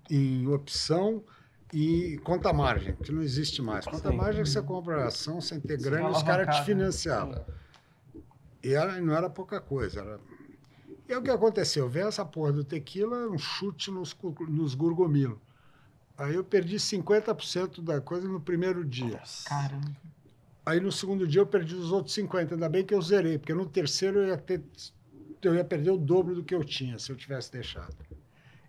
em opção e conta-margem, que não existe mais. Conta-margem é que você compra a ação sem ter grana e os caras te financiavam. E não era pouca coisa. E aí o que aconteceu? Veio essa porra do tequila, um chute nos gurgomilos. Aí eu perdi 50% da coisa no primeiro dia. Caramba. Aí no segundo dia eu perdi os outros 50%. Ainda bem que eu zerei, porque no terceiro eu ia perder o dobro do que eu tinha, se eu tivesse deixado.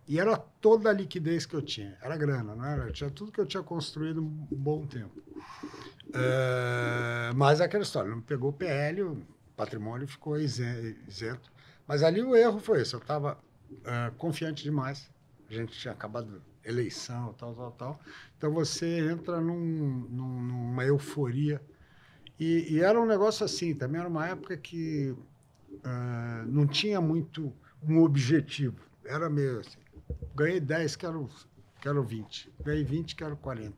E era toda a liquidez que eu tinha. Era grana, não era? Tinha tudo que eu tinha construído um bom tempo. Mas aquela história, não pegou o PL, o patrimônio ficou isento. Mas ali o erro foi esse. Eu estava confiante demais. A gente tinha acabado eleição, tal. Então você entra numa euforia. E era um negócio assim, também era uma época que não tinha muito um objetivo. Era meio assim, ganhei 10, quero 20. Ganhei 20, quero 40.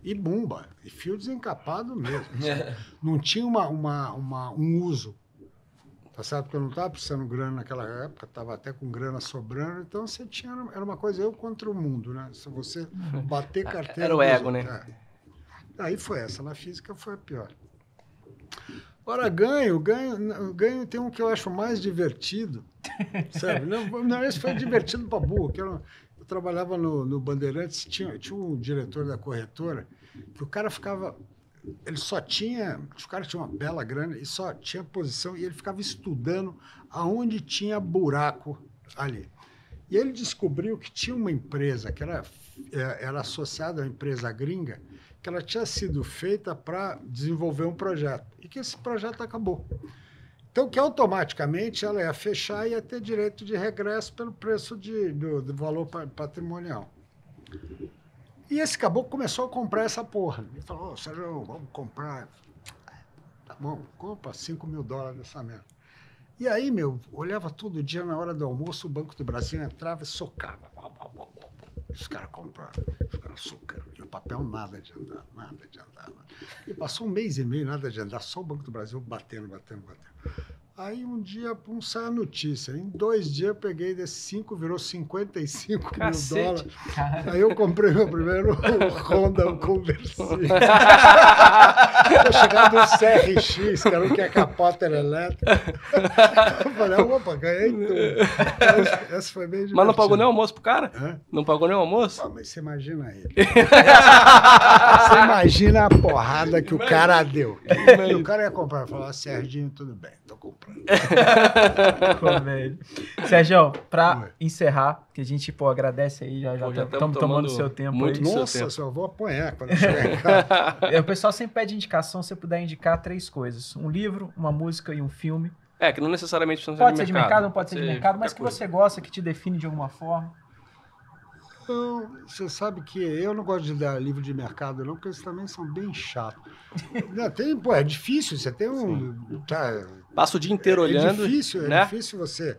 E bumba, e fio desencapado mesmo. Não tinha um uso. Tá certo? Porque eu não estava precisando de grana naquela época, estava até com grana sobrando, então você tinha, era uma coisa eu contra o mundo, né? Se você bater carteira... Era o ego, né? Aí foi essa, na física foi a pior. Agora, ganho tem um que eu acho mais divertido, sabe? Não, esse foi divertido para burro, que eu trabalhava no Bandeirantes, tinha um diretor da corretora, que o cara ficava... O cara tinha uma bela grana e só tinha posição e ele ficava estudando aonde tinha buraco ali. E ele descobriu que tinha uma empresa que era associada a uma empresa gringa, que ela tinha sido feita para desenvolver um projeto e que esse projeto acabou. Então, que automaticamente ela ia fechar e ia ter direito de regresso pelo preço do valor patrimonial. E esse caboclo começou a comprar essa porra. Ele falou, Sérgio, vamos comprar. Tá bom, compra $5.000 dessa merda. E aí, olhava todo dia na hora do almoço, o Banco do Brasil entrava e socava. Os caras compraram, os caras socando. E o papel nada de andar. E passou 1 mês e meio, nada de andar, só o Banco do Brasil batendo. Aí um dia, sai a notícia. Em 2 dias eu peguei desses 5, virou $55.000. Aí eu comprei meu primeiro Honda conversível. Eu chegava no CRX, que era o que a capota era elétrica. Eu falei, opa, ganhei tudo. Essa foi bem divertida. Mas não pagou nem o almoço pro cara? Hã? Não pagou nem o almoço? Pô, mas você imagina ele. Você imagina a porrada que o cara deu. E o cara ia comprar. Falou, Serginho, tudo bem, tô comprando. Pô, velho. Sérgio, pra encerrar, que a gente, agradece aí, já estamos tomando seu tempo muito aí. Nossa, eu só vou apanhar quando eu chegar em casa. O pessoal sempre pede indicação, se você puder indicar 3 coisas. Um livro, uma música e um filme. Que não necessariamente precisa Pode ser de mercado, não pode ser de mercado, mas que coisa. você gosta, que te define de alguma forma. Então, você sabe que eu não gosto de dar livro de mercado, não, porque eles também são bem chatos. Não, é difícil, você tem um... Passa o dia inteiro olhando. É difícil você...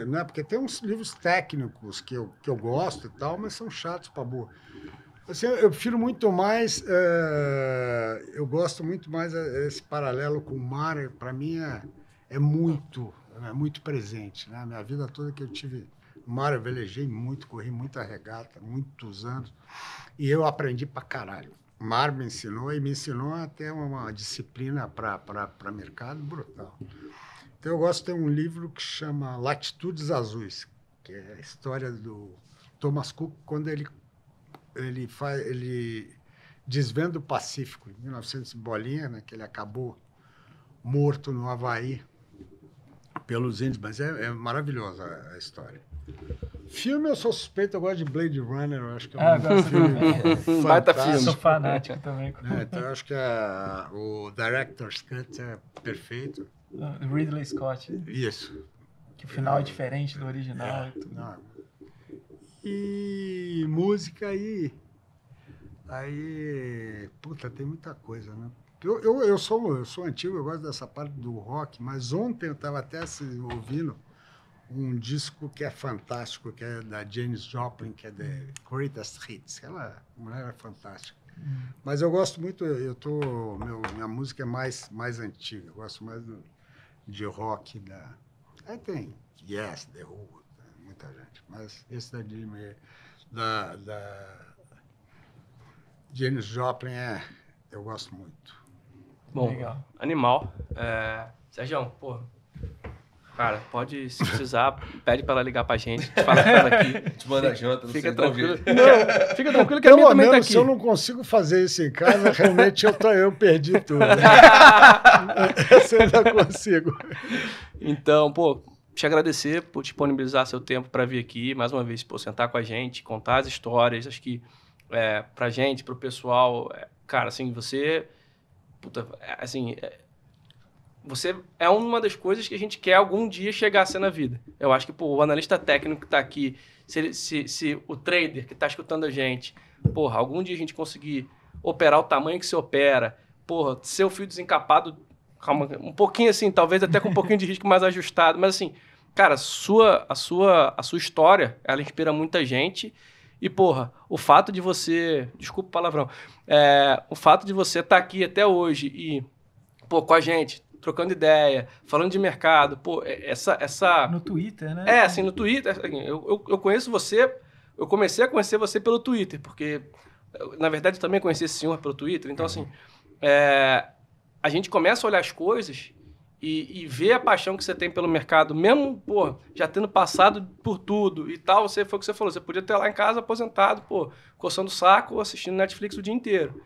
né, porque tem uns livros técnicos que eu gosto e tal, mas são chatos pra boa. Assim, eu prefiro muito mais... eu gosto muito mais esse paralelo com o mar, para mim é muito presente, né? A minha vida toda que eu tive... Mar, eu velejei muito, corri muita regata, muitos anos, e eu aprendi pra caralho. Mar me ensinou até uma disciplina para mercado brutal. Então eu gosto de ter um livro que chama Latitudes Azuis, que é a história do Thomas Cook, quando ele desvenda o Pacífico, em 1900 bolinha, né, que ele acabou morto no Havaí pelos índios, mas é maravilhosa a história. Filme, eu sou suspeito, eu gosto de Blade Runner, eu acho que é um filme Baita fantástico. filme. Sou fanático também. Então, eu acho que o Director's Cut é perfeito. Ridley Scott. Isso. Que o final é diferente do original. E tudo. Não. E música aí, puta, tem muita coisa, né? Eu sou antigo, eu gosto dessa parte do rock, mas ontem eu estava até ouvindo um disco que é fantástico, que é da Janis Joplin, que é The Greatest Hits. Ela mulher é fantástica. Mas eu gosto muito, minha música é mais antiga, eu gosto mais de rock aí tem Yes, The Who, muita gente, mas esse da Janis Joplin eu gosto muito. Bom, Legal. animal. Sérgio, pô, cara, pode, se precisar, pede pra ela ligar pra gente, fala com ela aqui. Te manda janta, não Fica sei, dá um tranquilo. jeito. Não, fica tranquilo que a minha Pelo também tá menos, aqui. se eu não consigo fazer isso em casa, realmente eu perdi tudo. Né? Essa eu ainda consigo. Então, pô, te agradecer por disponibilizar seu tempo para vir aqui, mais uma vez, pô, sentar com a gente, contar as histórias, acho que pra gente, pro pessoal, cara, assim, você, puta, assim, você é uma das coisas que a gente quer algum dia chegar a ser na vida. Eu acho que, pô, o analista técnico que tá aqui, se o trader que tá escutando a gente, porra, algum dia a gente conseguir operar o tamanho que se opera, porra, seu fio desencapado, calma, um pouquinho assim, talvez até com um pouquinho de risco mais ajustado, mas assim, cara, a sua história, ela inspira muita gente e, porra, o fato de você, desculpa o palavrão, o fato de você estar aqui até hoje e, pô, com a gente, trocando ideia, falando de mercado, pô, essa... No Twitter, né? assim, no Twitter, assim, eu conheço você, eu comecei a conhecer você pelo Twitter, porque, na verdade, eu também conheci esse senhor pelo Twitter, então, assim, a gente começa a olhar as coisas e ver a paixão que você tem pelo mercado, mesmo, pô, já tendo passado por tudo e tal, foi o que você falou, você podia ter lá em casa aposentado, pô, coçando o saco, assistindo Netflix o dia inteiro.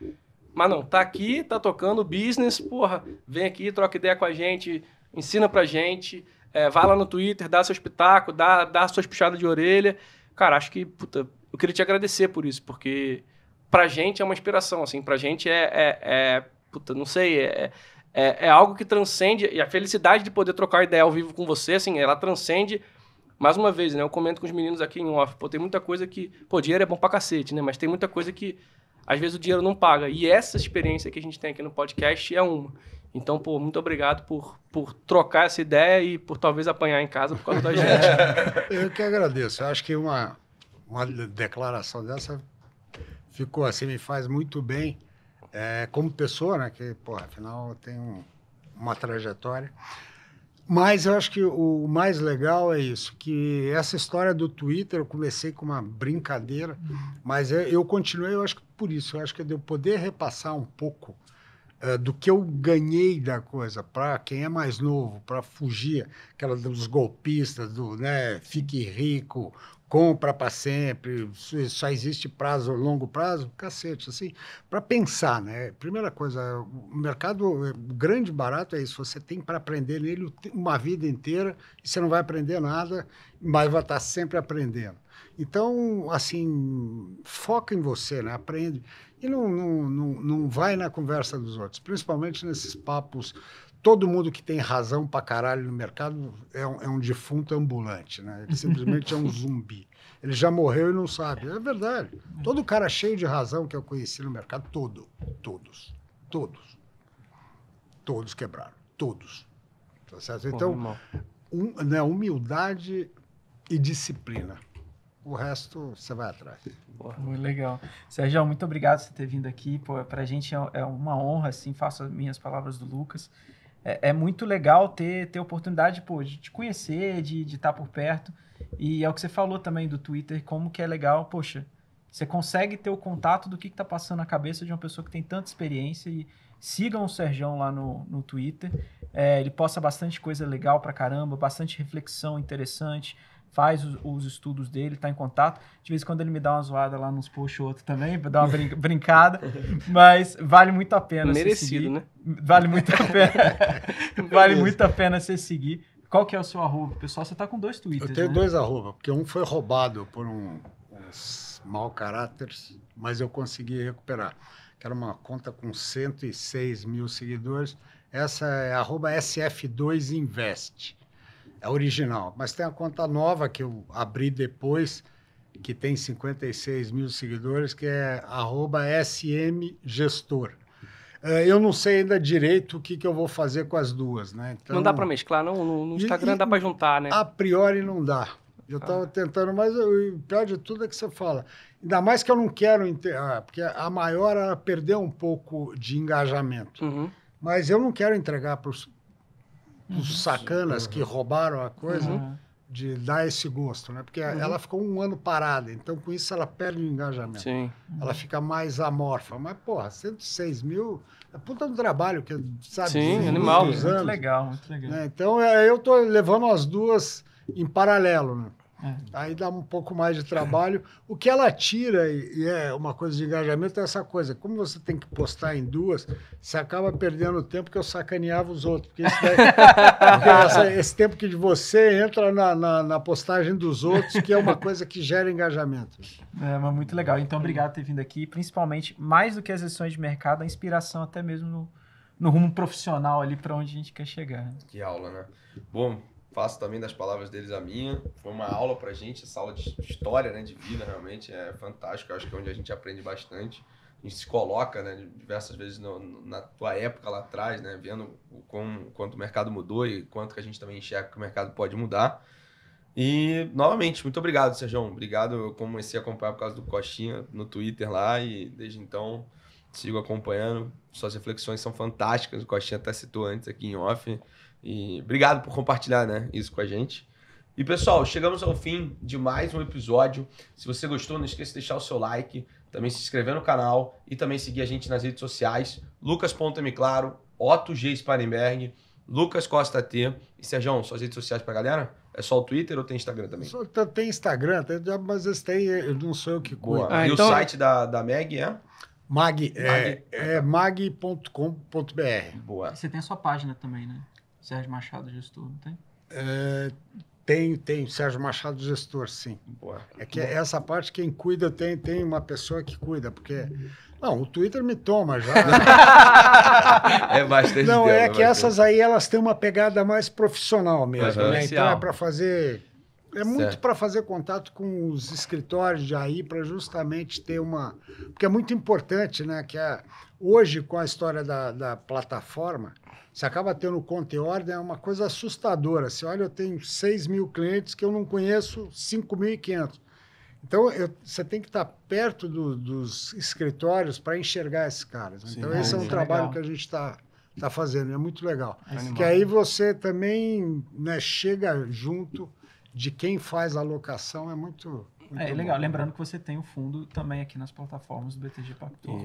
Mas não, tá aqui, tá tocando business, porra, vem aqui, troca ideia com a gente, ensina pra gente, vai lá no Twitter, dá seu espetáculo, dá suas puxadas de orelha. Cara, acho que, puta, eu queria te agradecer por isso, porque pra gente é uma inspiração, assim, pra gente puta, não sei, é algo que transcende, e a felicidade de poder trocar ideia ao vivo com você, assim, ela transcende, mais uma vez, né, eu comento com os meninos aqui em off, pô, tem muita coisa que, pô, dinheiro é bom pra cacete, né, mas tem muita coisa que, às vezes, o dinheiro não paga, e essa experiência que a gente tem aqui no podcast é uma. Então, pô, muito obrigado por trocar essa ideia e por talvez apanhar em casa por causa da gente. Eu que agradeço, eu acho que uma declaração dessa ficou assim, me faz muito bem, como pessoa, né, que, pô, afinal, eu tenho uma trajetória. Mas eu acho que o mais legal é isso, que essa história do Twitter, eu comecei com uma brincadeira, mas eu continuei, eu acho que por isso, eu acho que de eu poder repassar um pouco do que eu ganhei da coisa para quem é mais novo, para fugir aquela dos golpistas, né, fique rico, compra para sempre, só existe longo prazo, cacete, assim, para pensar, né? Primeira coisa, o mercado, o grande barato é isso, você tem para aprender nele uma vida inteira e você não vai aprender nada, mas vai estar sempre aprendendo. Então, assim, foca em você, né? Aprende. E não vai na conversa dos outros, principalmente nesses papos. Todo mundo que tem razão pra caralho no mercado é um defunto ambulante, né? Ele simplesmente é um zumbi. Ele já morreu e não sabe. É verdade. Todo cara cheio de razão que eu conheci no mercado, todos quebraram. Todos. Tá certo? Então, né, humildade e disciplina. O resto, você vai atrás. Muito legal. Sérgio, muito obrigado por você ter vindo aqui. Pô, pra gente é uma honra, assim, faço as minhas palavras do Lucas. É muito legal ter oportunidade, pô, de te conhecer, de estar por perto. E é o que você falou também do Twitter, como que é legal, poxa, você consegue ter o contato do que está passando na cabeça de uma pessoa que tem tanta experiência. E sigam o Sérgio lá no Twitter. Ele posta bastante coisa legal pra caramba, bastante reflexão interessante, faz os estudos dele, tá em contato. De vez em quando ele me dá uma zoada lá nos posts ou outro também, pra dar uma brincada, mas vale muito a pena Merecido, você seguir. né? Vale muito a pena. Vale muito a pena você seguir. Qual que é o seu arroba? Pessoal, você tá com 2 Twitters, Eu tenho né? 2 arroba, porque um foi roubado por uns mau caráteres, mas eu consegui recuperar. Que era uma conta com 106 mil seguidores. Essa é arroba SF2Invest. É original, mas tem a conta nova que eu abri depois, que tem 56 mil seguidores, que é @smgestor. Eu não sei ainda direito o que eu vou fazer com as duas, né? Então, Não dá para mesclar, não? No Instagram dá para juntar, né? A priori não dá. Eu estava tentando, mas o pior de tudo é que você fala. Ainda mais que eu não quero... porque a maior ela perdeu um pouco de engajamento. Uhum. Mas eu não quero entregar para os sacanas que roubaram a coisa de dar esse gosto, né? Porque ela ficou um ano parada, então com isso ela perde o engajamento. Sim. Ela fica mais amorfa. Mas, porra, 106 mil é puta do trabalho, que sabe? Sim, de animal. muitos Muito anos, legal, muito legal. né? Então eu tô levando as duas em paralelo, né? Aí dá um pouco mais de trabalho. O que ela tira, e é uma coisa de engajamento, é essa coisa. Como você tem que postar em duas, você acaba perdendo o tempo que eu sacaneava os outros. Porque esse tempo que de você entra na postagem dos outros, que é uma coisa que gera engajamento. Mas muito legal. Então, obrigado por ter vindo aqui. Principalmente, mais do que as lições de mercado, a inspiração até mesmo no rumo profissional ali para onde a gente quer chegar. Que aula, né? Bom, faço também das palavras deles a minha. Foi uma aula pra gente, essa aula de história, né, de vida, realmente é fantástico. Eu acho que é onde a gente aprende bastante. A gente se coloca, né, diversas vezes na tua época lá atrás, né, vendo quanto o mercado mudou e quanto que a gente também enxerga que o mercado pode mudar. E, novamente, muito obrigado, Sérgio. Obrigado. Eu comecei a acompanhar por causa do Costinha no Twitter lá e desde então sigo acompanhando. Suas reflexões são fantásticas. O Costinha até citou antes aqui em off. E obrigado por compartilhar, né, isso com a gente. E, pessoal, chegamos ao fim de mais um episódio. Se você gostou, não esqueça de deixar o seu like, também se inscrever no canal e também seguir a gente nas redes sociais. Lucas.mclaro, Otto G. Sparenberg, Lucas Costa T. E, Sérgio, suas redes sociais pra galera? É só o Twitter ou tem Instagram também? Tem Instagram, mas esse não sou eu que cuido. E então... o site da Meg é? mag.com.br. Boa. Você tem a sua página também, né? Sérgio Machado Gestor, não tem? Tem Sérgio Machado Gestor, sim. Boa. É que essa parte quem cuida tem uma pessoa que cuida, porque... Não, o Twitter me toma já. É bastante Não, tempo, é que essas aí elas têm uma pegada mais profissional mesmo, né? Então é para fazer... É muito para fazer contato com os escritórios de AI, para justamente ter uma... Porque é muito importante, né? Que hoje, com a história da plataforma, você acaba tendo conta e ordem, é uma coisa assustadora. Você olha, eu tenho 6 mil clientes que eu não conheço 5.500. Então, você tem que estar perto dos escritórios para enxergar esses caras. Sim, então, esse é um trabalho que a gente está fazendo. É muito legal. Que aí você também, né, chega junto de quem faz a alocação. É muito legal. Lembrando que você tem o fundo também aqui nas plataformas do BTG Pactual.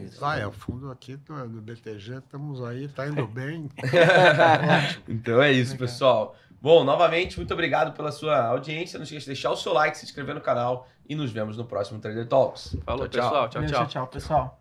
O fundo aqui do BTG, estamos aí, está indo bem. Então é isso, pessoal. Bom, novamente, muito obrigado pela sua audiência. Não esqueça de deixar o seu like, se inscrever no canal e nos vemos no próximo Trader Talks. Falou, pessoal. Tchau, tchau. Tchau, pessoal.